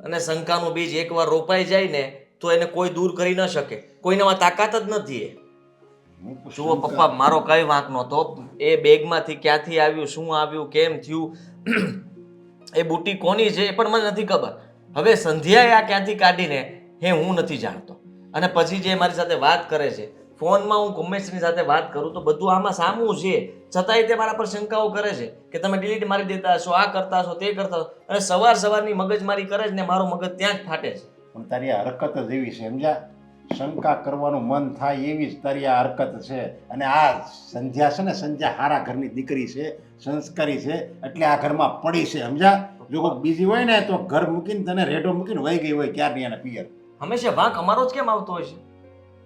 અને શંકાનું બીજ એકવાર રોપાઈ જાય ને તો એને કોઈ દૂર કરી ન શકે. કોઈનામાં તાકાત જ નથી. જુઓ પપ્પા, મારો કઈ વાંક નહોતો. એ બેગમાંથી ક્યાંથી આવ્યું, શું આવ્યું, કેમ થયું, એ બુટી કોની છે એ પણ મને નથી ખબર. હવે સંધ્યાએ આ ક્યાંથી કાઢીને હું નથી જાણતો. અને પછી જે મારી સાથે વાત કરે છે ફોનમાં, હું ગમેશની સાથે વાત કરું તો બધું આમાં સામું છે, છતાંય તે મારા પર શંકાઓ કરે છે કે તમે ડિલીટ મારી દેતા હશો, આ કરતા હશો, તે કરતા હશો. અને સવારની મગજમારી કરે છે ને મારો મગજ ત્યાં જ ફાટે છે. પણ તારી આ હરકત જ એવી છે, સમજ્યા? શંકા કરવાનું મન થાય એવી જ તારી આ હરકત છે. અને આ સંધ્યા છે ને, સંધ્યા હારા ઘરની દીકરી છે, સંસ્કારી છે, એટલે આ ઘરમાં પડી છે, સમજ્યા? જો કોઈ બીજી હોય ને તો ઘર મૂકીને તને રેડો મૂકીને વહી ગઈ હોય ક્યારની એના પિયર. હંમેશા વાંક અમારો જ કેમ આવતો હોય છે?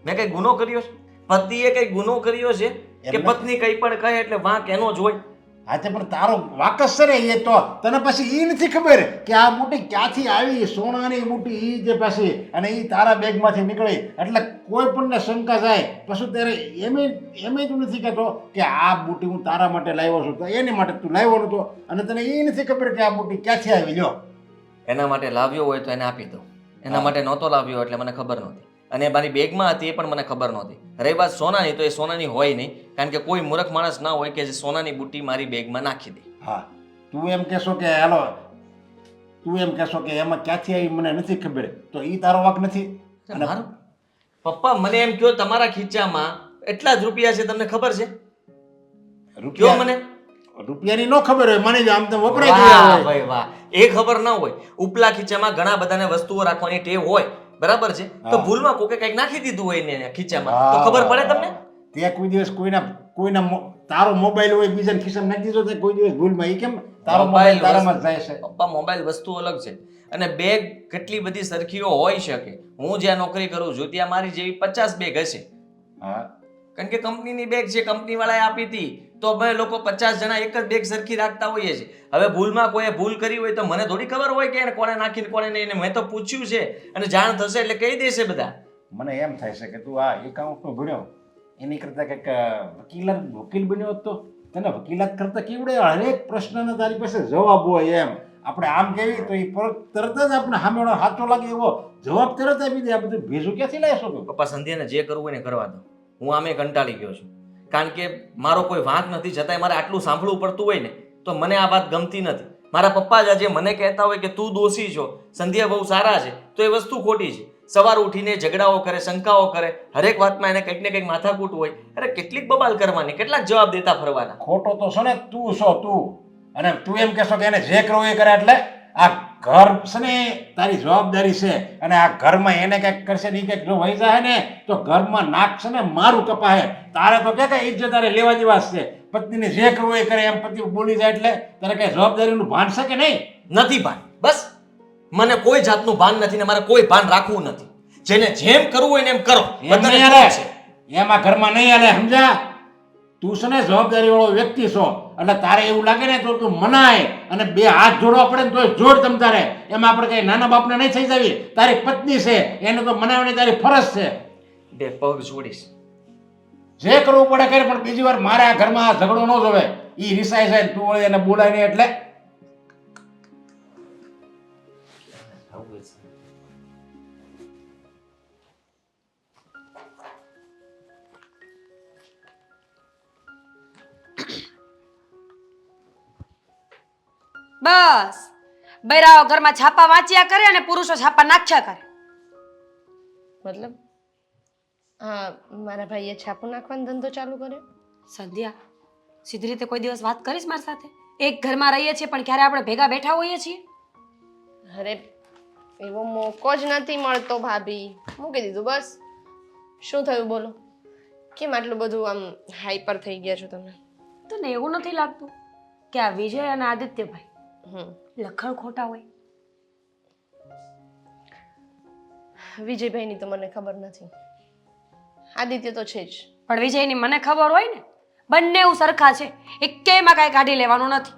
મેં કઈ ગુનો કર્યો છે? પતિએ કઈ ગુનો કર્યો છે કે પત્ની કઈ પણ કહે એટલે વાંક એનો જ હોય? હા તે પણ તારો વાકસ છે ને એ તો તને પછી એ નથી ખબર કે આ બુટી ક્યાંથી આવી, સોનાની બુટી એ જે પાછી અને એ તારા બેગમાંથી નીકળી એટલે કોઈ પણને શંકા જાય. પછી ત્યારે એમ તું નથી કહેતો કે આ બુટી હું તારા માટે લાવ્યો છું, તો એની માટે તું લાવ્યો નતો અને તને એ નથી ખબર કે આ બુટી ક્યાંથી આવી. લ્યો, એના માટે લાવ્યો હોય તો એને આપી દો. એના માટે નહોતો લાવ્યો એટલે મને ખબર નહોતી. અને મારી બેગમાં હતી એ પણ મને ખબર નહોતી. રહી વાત સોનાની, તો એ સોનાની હોય નહીં, કારણ કે કોઈ મૂર્ખ માણસ ના હોય કે જે સોનાની બુટ્ટી મારી બેગમાં નાખી દે. હા, તું એમ કહેશો કે હાલો, તું એમ કહેશો કે એમાં ક્યાંથી આવી મને નથી ખબર, તો એ તારો વાંક નથી. અને મારો પપ્પા મને એમ કહો, તમારા ખીચામાં એટલા જ રૂપિયા છે, તમને ખબર છે? કયો મને. રૂપિયાની ન ખબર હોય, માની લો આમ તો વપરાય વાહ ગયા હોય. ભાઈ વાહ, એ ખબર ના હોય. ઉપલા ખીચામાં ઘણા બધાને વસ્તુઓ રાખવાની ટેવ હોય, બરાબર છે? તો ભૂલમાં કોકે કંઈક નાખી દીધું હોય ને ખીચામાં, તો ખબર પડે તમને? તે કોઈ દિવસ કોઈના તારો મોબાઈલ હોય બીજાના ખિસ્સામાં નાખી દીધો તે કોઈ દિવસ ભૂલમાં? એ કેમ તારો મોબાઈલ તારામાં જ જાય છે? પપ્પા, મોબાઈલ વસ્તુ અલગ છે અને બેગ કેટલી બધી સરખીઓ હોઈ શકે. હું જ્યાં નોકરી કરું છું ત્યાં મારી જેવી 50 બેગ હશે. હા, કારણ કે કંપનીની બેગ છે, કંપની વાળાએ આપી હતી, તો અમે લોકો 50 જણા એક જ બેગ સરખી રાખતા હોઈએ છીએ. હવે ભૂલમાં કોઈએ ભૂલ કરી હોય તો મને થોડી ખબર હોય કે એને કોણે નાખીને કોણે નહીં. મેં તો પૂછ્યું છે અને જાણ થશે એટલે કહી દેશે બધા. મને એમ થાય છે કે તું આ એકાઉન્ટનો ભણ્યો એની કરતાં કંઈક વકીલ બન્યો હોત તો તને વકીલાત કરતાં કેવડે હરેક પ્રશ્નનો તારી પાસે જવાબ હોય. એમ આપણે આમ કહેવી તો એ તરત જ આપણે સામેવાળો સાચો લાગે એવો જવાબ તરત આપી દે. આ બધું ભેજું ક્યાંથી લાવીશો તું? પપ્પા, સંધ્યાને જે કરવું હોય ને કરવા દો. હું આમે કંટાળી ગયો છું, કારણ કે મારો કોઈ વાંક નથી, છતાંય મારે આટલું સાંભળવું પડતું હોય ને તો મને આ વાત ગમતી નથી. મારા પપ્પા જ આજે મને કહેતા હોય કે તું દોષી છો, સંધ્યા બહુ સારા છે, તો એ વસ્તુ ખોટી છે. સવાર ઉઠીને ઝઘડાઓ કરે, શંકાઓ કરે, હરેક વાતમાં એને કંઈક ને કંઈક માથાકૂટ હોય. અરે કેટલીક બબાલ કરવાની, કેટલાક જવાબ દેતા ફરવાના. ખોટો તો છે ને તું છો તું. અને તું એમ કહેશો કે એને જે કરવું એ કરે, એટલે આ ઘર છે ને તારી જવાબદારી છે. અને આ ઘરમાં એને કંઈક કરશે ને કંઈક જો વહી જાય ને તો ઘરમાં નાક છે ને મારું કપાહે. તારે તો કે ઇજ્જત તારે લેવા જેવા છે. પત્નીને જે કરવું એ કરે એમ પતિ બોલી જાય એટલે તારે કઈ જવાબદારીનું ભાન છે કે નહીં? નથી ભાન. બસ મને કોઈ જાતનું ભાન નથી ને મારે કોઈ ભાન રાખવું નથી. જેને જેમ કરવું હોય ને એમ કરો. એમ બધાને નહીં ખબર હાલે. છે. એમાં ઘરમાં નહીં હાલે, સમજ્યા? તું છે ને જવાબદારી વાળો વ્યક્તિ છો, એટલે તારે એવું લાગે ને તો તું મનાય અને બે હાથ જોડવા પડે ને તો જોડ તમ તારે. એમાં આપણે કઈ નાના બાપને નહીં થઈ જાવી. તારી પત્ની છે એને તો મનાવવાની તારી ફરજ છે. બે પગ જોડીશ. જે કરવું પડે કરે, પણ બીજી વાર મારે આ ઘરમાં આ ઝઘડો ન જોવે. ઈ રિસાય છે ને તું વળી એને બોલાય નહીં એટલે બસ બૈરાઓ ઘરમાં છાપા વાંચ્યા કરે અને પુરુષો છાપા નાખ્યા કરે. મતલબ હા, મારા ભાઈએ છાપું નાખવાનો ધંધો ચાલુ કર્યો. સંધ્યા, સીધી રીતે કોઈ દિવસ વાત કરીશ મારી સાથે? એક ઘરમાં રહીએ છીએ પણ ક્યારે આપણે ભેગા બેઠા હોઈએ છીએ? અરે એવો મોકો જ નથી મળતો ભાભી. મૂકી દીધું બસ. શું થયું બોલો? કેમ આટલું બધું આમ હાઈપર થઈ ગયા છો તમે? તને એવું નથી લાગતું કે આ વિજય અને આદિત્યભાઈ લખણ ખોટા હોય? વિજયભાઈની તો મને ખબર નથી, આદિત્ય તો છે જ. પણ વિજયની મને ખબર હોય ને. બંને એવું સરખા છે, એકેયમાં કાંઈ કાઢી લેવાનું નથી.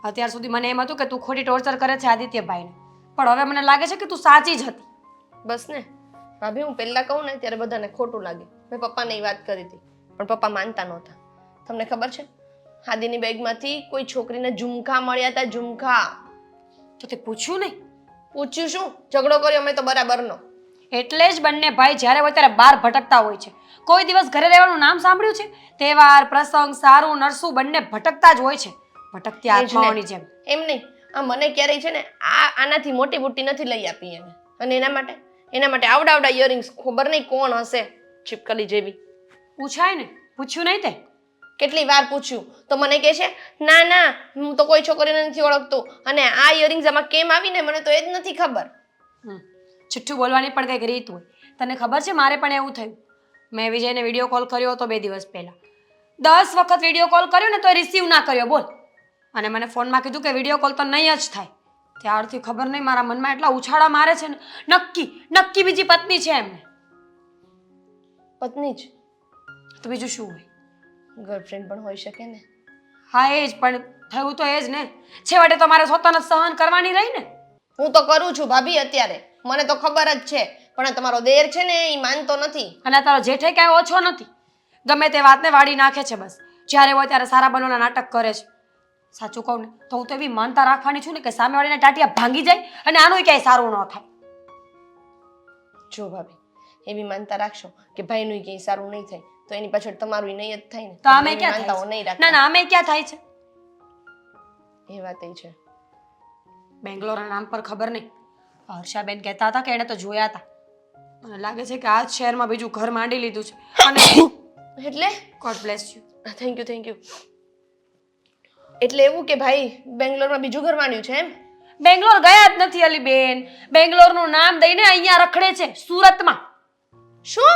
અત્યાર સુધી મને એમ હતું કે તું ખોટી ટોર્ચર કરે છે આદિત્યભાઈને, પણ હવે મને લાગે છે કે તું સાચી જ હતી. બસ ને ભાભી, હું પહેલા કહું ને ત્યારે બધાને ખોટું લાગે. મેં પપ્પાને એ વાત કરી હતી પણ પપ્પા માનતા નહોતા. તમને ખબર છે, આદિની બેગમાંથી કોઈ છોકરીને ઝુમકા મળ્યા હતા. ઝુમકા. તો તે પૂછ્યું નહીં? પૂછ્યું શું? ઝઘડો કર્યો અમે તો બરાબરનો. એટલે જ બંને ભાઈ જ્યારે હોય ત્યારે બહાર ભટકતા હોય છે. કોઈ દિવસ ઘરે રહેવાનું નામ સાંભળ્યું છે? તહેવાર, પ્રસંગ, સારું નરસું બંને ભટકતા જ હોય છે, ભટકતી આત્માઓની જેમ. એમ નહીં, આ મને ક્યારેય છે ને આનાથી મોટી બુટ્ટી નથી લઈ આપી એને. અને એના માટે આવડા ઇયરિંગ્સ ખબર નહીં કોણ હશે, છીપકલી જેવી. પૂછાય ને, પૂછ્યું નહીં તે? કેટલી વાર પૂછ્યું તો મને કહે છે ના ના, હું તો કોઈ છોકરીને નથી ઓળખતો. અને આ ઇયરિંગ્સ આમાં કેમ આવીને મને તો એ જ નથી ખબર. છઠ્ઠું બોલવાની પણ કંઈક રીત હોય. તને ખબર છે, મારે પણ એવું થયું. મેં વિજયને વિડીયો કોલ કર્યો હતો 2 દિવસ પહેલા. 10 વખત વિડીયો કોલ કર્યો ને તો રિસીવ ના કર્યો, બોલ. અને મને ફોનમાં કીધું કે વિડીયો કોલ તો નહીં જ થાય. ત્યારથી ખબર નહીં મારા મનમાં એટલા ઉછાળા મારે છે ને, નક્કી બીજી પત્ની છે એમને. પત્ની જ તો બીજું શું હોય? ગર્લફ્રેન્ડ પણ હોઈ શકે ને. હા એ જ, પણ થયું તો એ જ ને. છેવટે તો મારે સ્વતઃ સહન કરવાની રહી ને. હું તો કરું છું ભાભી અત્યારે, મને તો ખબર જ છે. પણ આ તમારો દેર છે ને એ માનતો નથી. અને તારો જેઠે કાંઈ ઓછો નથી, ગમે તે વાતને વાળી નાખે છે. બસ જ્યારે હોય ત્યારે સારા બનવાના નાટક કરે છે. સાચું કહું ને તો હું તો એવી માનતા રાખવાની છું ને કે સામેવાળીના ટાટિયા ભાંગી જાય અને આનું ક્યાંય સારું ન થાય. જો ભાભી, એવી માનતા રાખશો કે ભાઈનું ક્યાંય સારું નહીં થાય તો એની પાછળ તમારું નહીં જ થાય ને. તો આમે એવી ક્યાં માનતાઓ થાય નહીં છે? રાખતા. ના આમે ક્યાં થાય છે? એ વાત એ છે. બેંગ્લોરના નામ પર ખબર નહીં, હર્ષાબેન કહેતા હતા કે એણે તો જોયા હતા. મને લાગે છે કે આ જ શહેરમાં બીજું ઘર માંડી લીધું છે. અને એટલે God bless you. Thank you. એટલે એવું કે ભાઈ બેંગ્લોરમાં બીજું ઘર માંડ્યું છે એમ? બેંગ્લોર ગયા જ નથી અલીબેન. બેંગ્લોરનું નામ દઈને અહીંયા રખડે છે સુરતમાં. શું?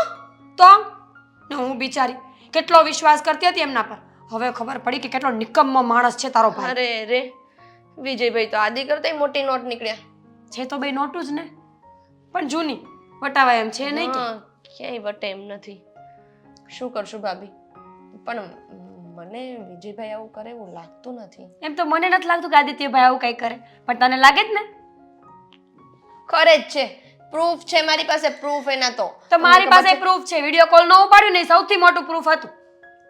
તો ને હું બિચારી કેટલો વિશ્વાસ કરતી હતી એમના પર. હવે ખબર પડી કે કેટલો નિકમ્મો માણસ છે તારો ભાઈ. અરે રે, વિજયભાઈ તો આદિ કરતા મોટી નોટ નીકળ્યા છે તો બે નોટું જ ને, પણ જૂની વટાવાય એમ છે નહીં કે. હા, ક્યાંય વટે એમ નથી. શું કરશું ભાભી, પણ મને વિજયભાઈ આવું કરે એવું લાગતું નથી. એમ તો મને નથી લાગતું કે આદિત્યભાઈ આવું કંઈ કરે, પણ તને લાગે જ ને? કરે જ છે. પ્રૂફ છે મારી પાસે, પ્રૂફ એના તો. તો મારી પાસે પ્રૂફ છે. વિડીયો કોલ ન ઉપાડ્યું ને, સૌથી મોટું પ્રૂફ હતું.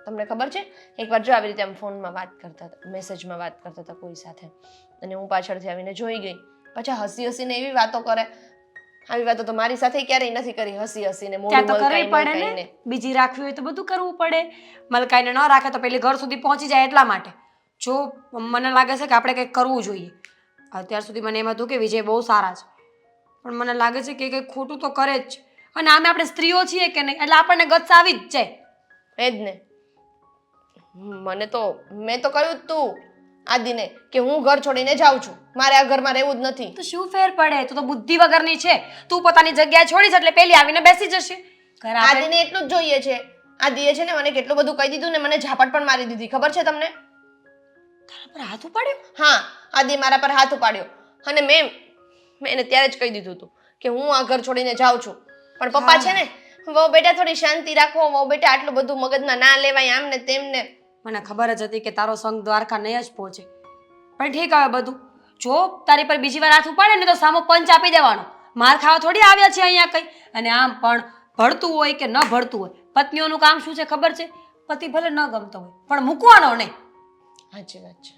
તમને ખબર છે, એકવાર જો આવી રીતે આમ ફોનમાં વાત કરતા હતા, મેસેજમાં વાત કરતા હતા કોઈ સાથે, અને હું પાછળથી આવીને જોઈ ગઈ. પછી હસીને એવી વાતો કરે. આવી વાતો તો મારી સાથે ક્યારેય નથી કરી. હસીને મોઢું ત્યાં તો કરવી પડે મલકાઈને. ને. બીજી રાખવી હોય તો બધું કરવું પડે. મલકાઈને ન રાખે તો પેલી ઘર સુધી પહોંચી જાય એટલા માટે. જો મને લાગે છે કે આપણે કંઈક કરવું જોઈએ. અત્યાર સુધી મને એમ હતું કે વિજય બહુ સારા છે, પણ મને લાગે છે કે કંઈક ખોટું તો કરે જ છે. અને આમે આપણે સ્ત્રીઓ છીએ કે નહીં એટલે આપણને ગચ્છ આવી જ જાય. એ જ ને. મેં તો કહ્યું જ તું આદિને કે હું ઘર છોડીને જાઉં છું, મારે આ ઘરમાં રહેવું જ નથી. તો શું ફેર પડે? તું તો બુદ્ધિ વગરની છે. તું પોતાની જગ્યાએ છોડીશ એટલે પેલી આવીને બેસી જશે. ઘર આપણે આદિને એટલું જ જોઈએ છે. આદિએ છે ને મને કેટલું બધું કહી દીધું ને મને ઝાપટ પણ મારી દીધી, ખબર છે તમને? તારા પર હાથ ઉપાડ્યો? હા, આદિ મારા પર હાથ ઉપાડ્યો અને મેં એને ત્યારે જ કહી દીધું હતું કે હું આ ઘર છોડીને જાઉં છું. પણ પપ્પા છે ને, વહુ બેટા થોડી શાંતિ રાખો, વહુ બેટા આટલું બધું મગજમાં ના લેવાય, આમ ને તેમને. મને ખબર જ હતી કે તારો સંગ દ્વારકા નહીં જ પહોંચે. પણ ઠીક હવે બધું જો તારી પર બીજી વાર હાથ ઉપાડે ને તો સામો પંચ આપી દેવાનો. માર ખાવા થોડી આવ્યા છે અહીંયા કઈ. અને આમ પણ ભળતું હોય કે ન ભળતું હોય, પત્નીઓનું કામ શું છે ખબર છે? પતિ ભલે ન ગમતો હોય પણ મૂકવાનો નહીં. સાચી વાત છે.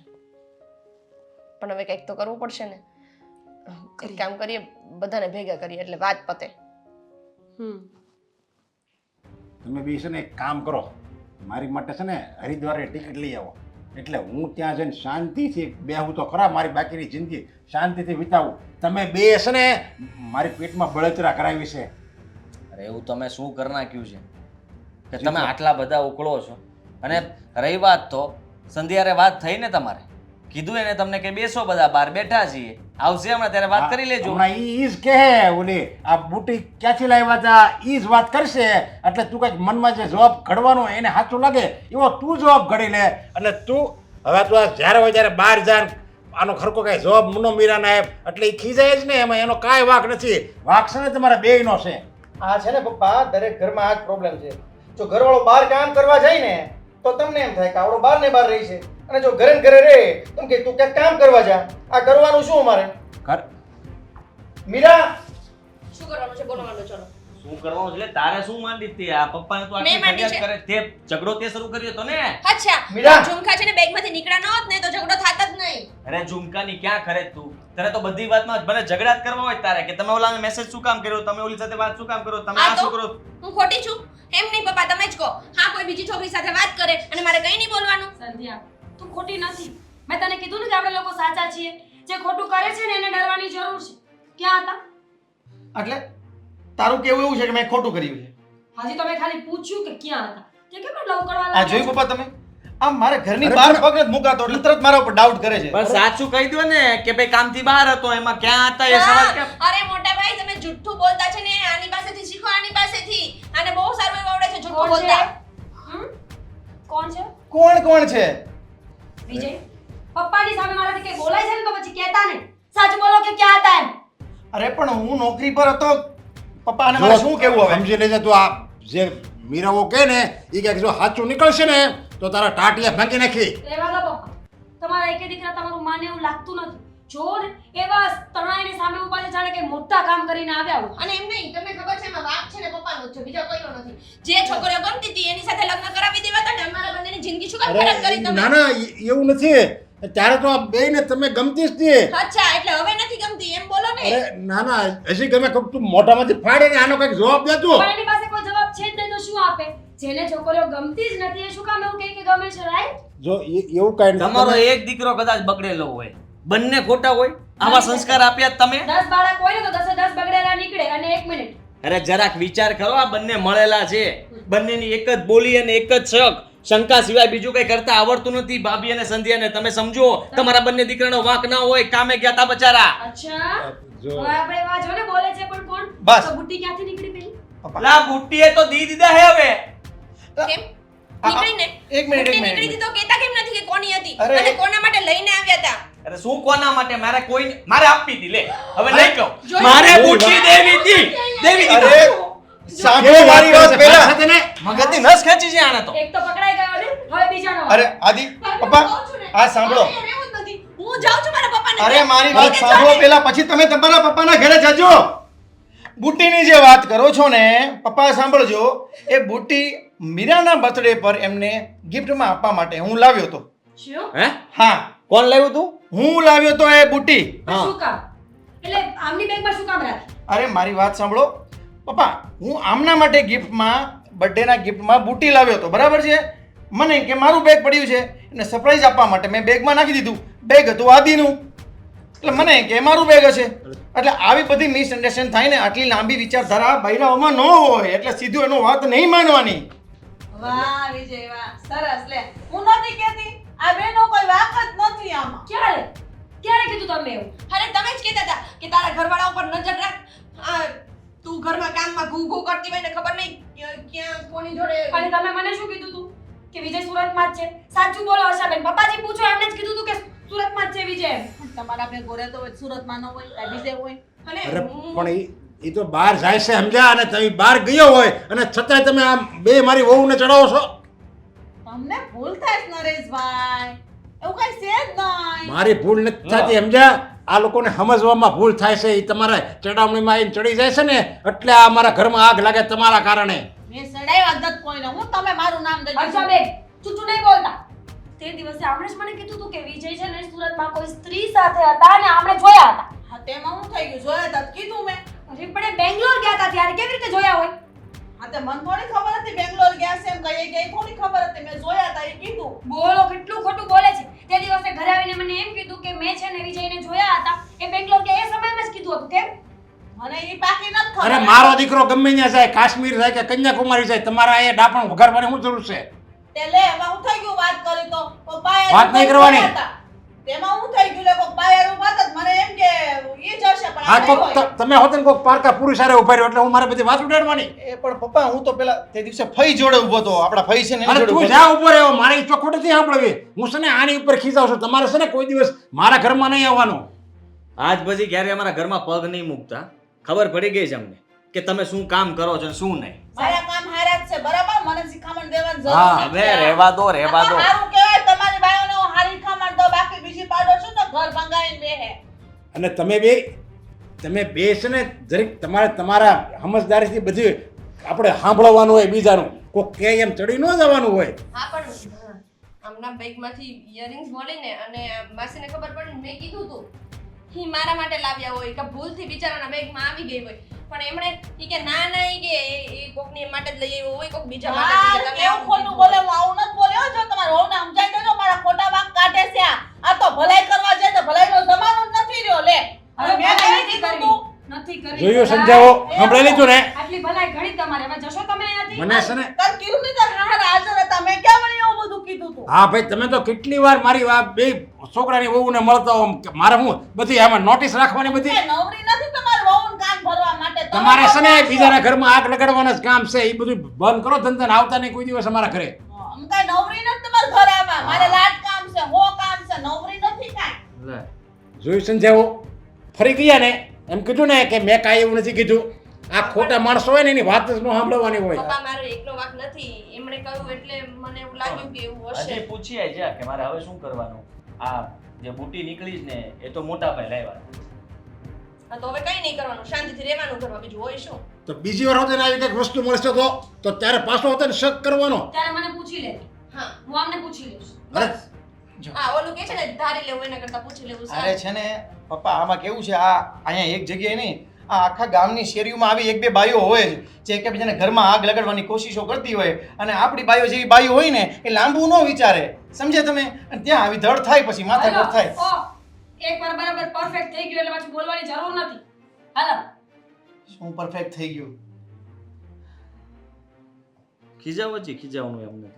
પણ હવે કંઈક તો કરવું પડશે ને. એક કામ કરીએ, બધાને ભેગા કરીએ એટલે વાત પતે. તમે બી છે ને એક કામ કરો, મારી માટે છે ને હરિદ્વારે ટિકિટ લઈ આવો, એટલે હું ત્યાં જઈને શાંતિથી બેહું તો ખરા, મારી બાકીની જિંદગી શાંતિથી વિતાવું. તમે બે છે ને મારી પેટમાં બળતરા કરાવી છે. અરે એવું તમે શું કરી નાખ્યું છે કે તમે આટલા બધા ઉકળો છો? અને રહી વાત તો સંધ્યારે વાત થઈ ને, તમારે કીધું એને તમને કે બેસો બધા બહાર બેઠા છીએ, આવશે હમણાં ત્યારે વાત કરી લેજો. હમણાં ઈ જ કહે ઓલી આ બુટી ક્યાંથી લાવ્યા હતા ઈ જ વાત કરશે, એટલે તું કંઈક મનમાં જે જવાબ ઘડવાનો એને સાચું લાગે એવો તું જવાબ ઘડી લે. અને તું હવે તું આ જ્યારે હોય ત્યારે બહાર જા, આનો ખરકો કાંઈ જવાબ મુનો મીરા ના એટલે એ ખીજાય જ ને, એમાં એનો કાંઈ વાંક નથી. વાંક છે ને તમારા બેયનો છે. આ છે ને પપ્પા, દરેક ઘરમાં આ જ પ્રોબ્લેમ છે. જો ઘરવાળો બહાર કામ કરવા જાય ને તો તમને એમ થાય કે આવડો બહાર ને બહાર રહી છે, અને જો ઘરે ને ઘરે રહે તો કે તું ક્યાંક કામ કરવા જા. આ કરવાનું શું અમારે? ઘર મીરા, શું કરવાનું છે બોલો માંડો, ચલો. શું કરવાનું છે? તારે શું માંડી હતી? આ પપ્પાને તો આટલી મેં માંડી ફરિયાદ કરે, તે ઝઘડો તે શરૂ કર્યો તો ને. અચ્છા, મીરા! ઝુમકા છે ને બેગમાંથી નીકળ્યા ન હોત ને તો ઝઘડો થાત જ નહીં. અરે ઝુમકાની ક્યાં ખરે તું? તારે તો બધી વાતમાં મને ઝઘડા જ કરવા હોય તારે, કે તમે ઓલાને મેસેજ શું કામ કર્યો, તમે ઓલી સાથે વાત શું કામ કરો, તમે આ શું કરો? હું ખોટી છું? એમ નહીં પપ્પા, તમે જ કહો. હા, કોઈ બીજી છોકરી સાથે વાત કરે અને મારે કંઈ નહીં બોલવાનું. સંધ્યા, તું ખોટી નથી. મેં તને કીધું ને કે આપણે લોકો સાચા છીએ. જે ખોટું કરે છે ને એને ડરવાની જરૂર છે. ક્યાં હતા? એટલે તારું કેવું એવું છે કે મેં ખોટું કર્યું છે? હજી તો મેં ખાલી પૂછ્યું કે ક્યાં હતા. તે કેમ લવ કરવા આ લાગ્યા જોયું છો? પપ્પા તમે? આમ મારે ઘરની બહાર પગ જ મુકાતો એટલે તરત મારા ઉપર ડાઉટ કરે છે. પણ સાચું કહી દો ને કે ભાઈ કામથી બહાર હતો, એમાં ક્યાં હતા એ સવાલ કેમ? અરે મોટા ભાઈ, તમે જુઠ્ઠું બોલતા છે ને, આની પાસેથી શીખો, આની પાસેથી. આને બહુ સારું એવું આવડે છે જુઠ્ઠું કોણ છે? બોલતા. હમ? કોણ છે? કોણ છે? વિજય, પપ્પાની સામે મારાથી કઈ બોલાય છે ને તો પછી કહેતા નહીં. સાચું બોલો કે ક્યાં હતા એમ. અરે પણ હું નોકરી પર હતો પપ્પા, અને મારે શું કેવું હવે? સમજી લેજે તું. આ જે મીરાઓ કહે ને એ કે જો સાચું નીકળશે ને તો તારા ટાટિયા ભાંગી નાખી. રહેવા દો પપ્પા. તમારા એકે દીકરા તમારું માને એવું લાગતું નથી. જો ને એવા તણાઈને સામે ઉભા છે જાણે કે મોટા કામ કરીને આવ્યા હોય. અને એમ નહીં, તમને ખબર છે એમાં વાંક છે ને પપ્પાનો જ છે, બીજો કોઈનો નથી. જે છોકરીઓ ગમતી હતી એની સાથે લગ્ન કરાવી દેવા હતા ને, અમારા બંનેની જિંદગી શું કામ ખરાબ કરી તમે? ના ના એવું નથી. ત્યારે તો આ બેયને તમે ગમતી જ હતી. અચ્છા, એટલે હવે નથી ગમતી એમ બોલો ને. અરે ના ના, હજી ગમે તું મોઢામાંથી ફાડે ને આનો કંઈક જવાબ દે તું. પણ એની પાસે કોઈ જવાબ છે જ નહીં તો શું આપે? જેને છોકરીઓ ગમતી જ નથી એ શું કામ એવું કહે કે ગમે છે, રાઈટ? જો એવું કાંઈ નથી. તમારો એક દીકરો કદાચ બગડેલો હોય, બંને ખોટા હોય, આવા સંસ્કાર આપ્યા જ તમે? 10 બાળક હોય ને તો 10 બગડેલા નીકળે. અને 1 મિનિટ, અરે જરાક વિચાર કરો, આ બંને મળેલા છે, બંનેની એક જ બોલી અને એક જ શક, શંકા સિવાય બીજું કઈ કરતા આવડતું નથી. ભાભી અને સંધ્યાને તમે સમજો, તમારા બંને દીકરાનો વાંક ના હોય, કામે ગયા તા બચારા. અચ્છા જો હવે આપણે એવા જો ને બોલે છે પણ કોણ? બસ. તો બુટ્ટી ક્યાંથી નીકળી પેલી? લા બુટ્ટીએ તો દી દીધા હે હવે. કેમ નીકળી ને? એક મિનિટ, એક બુટ્ટી મિનિટ. નીકળી હતી તો કહેતા કેમ નથી કે કોની હતી અરે, અને કોના માટે લઈને આવ્યા હતા? અરે શું કોના માટે? મારે આપવી હતી, લે હવે નહીં કહું. જોયું? મારે બુટ્ટી દેવી હતી. અરે સાંભળો મારી વાત પહેલા. સાથે ને મગજની નસ ખેંચી છે આને તો. એક તો પકડાઈ ગયો ને, હવે બીજાનો વારો. અરે આદિ પપ્પા, આ સાંભળો. મારે રહેવું જ નથી. હું જાઉં છું મારા પપ્પાને અરે ત્યાં. મારી વાત મને સાંભળો જાને. પહેલા, પછી તમે તમારા પપ્પાના ઘરે જજો. બુટ્ટીની જે વાત કરો છો ને પપ્પા, સાંભળજો. એ બુટ્ટી મીરાના બર્થડે પર એમને ગિફ્ટમાં આપવા માટે હું લાવ્યો હતો. શું? હે? હા, કોણ લાવ્યું તું? હું લાવ્યો તો એ બુટ્ટી. હા. શું કામ? એટલે આમની બેગમાં શું કામ રાખી? અરે મારી વાત સાંભળો પપ્પા, હું આમના માટે ગિફ્ટમાં, બર્થડેના ગિફ્ટમાં બુટ્ટી લાવ્યો હતો, બરાબર છે? મને કે મારું બેગ પડ્યું છે એને સરપ્રાઈઝ આપવા માટે મેં બેગમાં નાખી દીધું. બેગ હતું આદિનું. એટલે મને કે મારું બેગ હશે. એટલે આવી બધી મિસઅન્ડરસ્ટેન્ડ થાય ને, આટલી લાંબી વિચારધારા બૈરાઓમાં ન હોય, એટલે સીધું એનો વાત નહીં માનવાની. વાહ વિજય વાહ, સરસ લે. હું નથી કહેતી, આ બેનો કોઈ વાક જ નથી આમાં. ક્યારે ક્યારે કીધું તમે એવું? અરે તમે જ કહેતા હતા કે તારા ઘરવાળા ઉપર નજર રાખ. આ તું ઘરમાં કામમાં ઘૂ ઘૂ કરતી હોય ને ખબર નહીં ક્યાં કોની જોડે. અને તમે મને શું કીધું તું કે વિજય સુરતમાં જ છે? સાચું બોલો આશાબેન, પપ્પાજી પૂછો, એમને જ કીધું તું કે સુરતમાં જ છે વિજય. તમારા ભેગો રહેતો હોય સુરતમાં ન હોય, કાંઈ બીજે હોય. અને અરે પણ એ તો બહાર જાય છે સમજ્યા, અને તમે બહાર ગયો હોય અને છતાંય તમે આમ બે મારી વહુને ચડાવો છો. તમને ભૂલ થાય છે નરેશભાઈ, એવું કઈ છે જ નહીં. મારી ભૂલ નથી થતી સમજ્યા, આ લોકોને સમજવામાં ભૂલ થાય છે. એ તમારા ચડામણીમાં આવીને ચડી જાય છે ને, એટલે આ મારા ઘરમાં આગ લાગે તમારા કારણે. મેં સડાવ્યા જ નથી કોઈને. હું તમે મારું નામ દઈ દીધું. આશાબેન ચૂચું નહીં બોલતા. તે દિવસે આમણે જ મને કીધું તું કે વિજય છે ને સુરતમાં કોઈ સ્ત્રી સાથે હતા અને આમણે જોયા હતા. હા તેમાં હું થઈ ગયું, જોયા તા તો કીધું મેં. અરે પણ એ બેંગ્લોર ગયા હતા ત્યારે કેવી રીતે જોયા હોય? હા તે મને થોડી ખબર હતી બેંગ્લોર ગયા છે એમ, કઈ ગઈ થોડી ખબર હતી. મેં જોયા તા એ કીધું. બોલો કેટલું ખોટું બોલે છે. તે દિવસે ઘરે આવીને મને એમ કીધું કે મેં છે ને વિજયને જોયા હતા. એ બેંગ્લોર ગયા એ સમયમાં જ કીધું હતું. કેમ? મને ઈ પાકી નથી ખબર. અરે મારો દીકરો ગમે ત્યાં જાય, કાશ્મીર જાય કે કન્યાકુમારી જાય, તમારા અહીંયા ડાપણ વઘારવાની શું જરૂર છે? તે લે હવે હું થઈ ગયું વાત કરી તો પપ્પાએ વાત નહીં કરવાની. તેમાં હું થઈ ગયું લે પપ્પાએ વાત જ મને એમ કે ઈ જ હશે પણ હા આ નહીં હોય. તમે હોત ને કોઈક પારકા પુરુષ હારે ઉભા રહ્યો એટલે હું મારે બધી વાત ઉડાડવાની. એ પણ પપ્પા, હું તો પેલા તે દિવસે ફઈ જોડે ઊભો હતો. આપણા ફઈ છે ને એની અરે જોડે તું ઊભો જા ઉભો રહ્યો, મારે ઈ ચોખવટ નથી સાંભળવી. હું છે ને આની ઉપર ખીજાવ છું. તમારે છે ને કોઈ દિવસ મારા ઘરમાં નહીં આવવાનું. આજ પછી ક્યારે અમારા ઘરમાં પગ નહીં મૂકતા. ખબર પડી ગઈ છે અમને કે તમે શું કામ કરો છો ને શું નહીં. મારા કામ હારા જ છે બરાબર, મને શીખામણ દેવાની જરૂર હા, નથી. હવે રહેવા દો, રહેવા દો. સારું કહેવાય તમારી બાયોને હું હારી શીખામણ દઉં, બાકી બીજી પાડો છું તો ઘર ભંગાઈને બેહે. અને તમે બે છે ને જરીક તમારા સમજદારીથી બધી આપણે સાંભળવાનું હોય બીજાનું. કોક કે એમ ચડી ન જવાનું હોય. હા પણ આમના બેગમાંથી ઇયરિંગ્સ મળીને અને માસીને ખબર પડી મેં કીધું તું ઈ મારા માટે લાવ્યા હોય કે ભૂલથી બિચારાના બેગમાં આવી ગઈ હોય, પણ એમણે ઈ કે ના ના ઈ કે એ કોકની માટે જ લઈ આવ્યો હોય, કોક બીજા માટે જ લઈ આવ્યો. તમે કેવું ખોટું બોલે, હું આવું નથી બોલ્યો. જો તમારે વહુને સમજાઈ દેજો, મારા ખોટા વાંક કાઢે છે આ તો ભલાઈ કરવા જાય તો ભલાઈનો જમાનો જ નથી રહ્યો. લે હવે મેં ભલાઈ કઈ નથી કીધું કરવી. તું? નથી કરવી. જોયું સમજાવો, સાંભળી લીધું ને? આટલી ભલાઈ ઘણી તમારે. હવે જશો તમે અહીંયાથી? મને છે ને તાર કીધું નહીં, તાર હારા હાજર હતા. મેં ક્યાં વળી એવું બધું કીધું તું? હા ભાઈ, તમે તો કેટલી વાર મારી બે છોકરાની વહુને મળતા હો. મારે હું બધી આમાં નોટિસ રાખવાની બધી. એ નવરી નથી તમારે વહુને કાન ભરવા માટે. તમે તમારે છે ને નવરા છો. બીજાના ઘરમાં આગ લગાડવાના જ કામ છે. એ બધું બંધ કરો ધંધા ને આવતા નહીં કોઈ દિવસ અમારા ઘરે. આમ કાંઈ નવરી નથી તમારા ઘરે આમાં. મારે લાડ કામ છે, હો કામ છે, નવરી નથી કાંઈ. લે. જોયું સમજાવો? ફરી ગયા ને એમ કીધું ને કે મેં કાંઈ એવું નથી કીધું. આ ખોટા માણસો હોય ને એની વાત જ ન સાંભળવાની હોય. પપ્પા મારો એકનો વાંક નથી, એમણે કહ્યું એટલે મને એવું લાગ્યું કે એવું હજી હશે. પૂછી આય જા કે મારે હવે શું કરવાનું. આ જે બુટી નીકળી છે ને એ તો મોટા ભાઈ લાવ્યા. હા તો હવે કઈ નહીં કરવાનું, શાંતિથી રહેવાનું ઘરમાં, બીજું હોય શું. તો બીજી વાર હોતે ને આવી કંઈક વસ્તુ મળશે તો ત્યારે પાછો હોતે ને શક કરવાનો. ત્યારે મને પૂછી લે. હા હું આમને પૂછી લઈશ. અરે હા ઓલું કે છે ને ધારી લેવું એના કરતા પૂછી લેવું અરે સારું. છે ને પપ્પા, આમાં કેવું છે, આ અહીંયા એક જગ્યાએ નહીં, આ આખા ગામની શેરીઓમાં આવી એક બે બાઈઓ હોય જ જે એકબીજાને ઘરમાં આગ લગાડવાની કોશિશો કરતી હોય, અને આપણી બાઈઓ જેવી બાઈઓ હોય ને એ લાંબુ ન વિચારે, સમજે તમે? અને ત્યાં આવી ધડ થાય પછી માથાકૂટ થાય. હાલો, ઓ, એકવાર બરાબર પરફેક્ટ થઈ ગયું એટલે પાછું બોલવાની જરૂર નથી. હાલો. શું પરફેક્ટ થઈ ગયું? ખીજાવ હજી ખીજાવવાનું એમ નથી.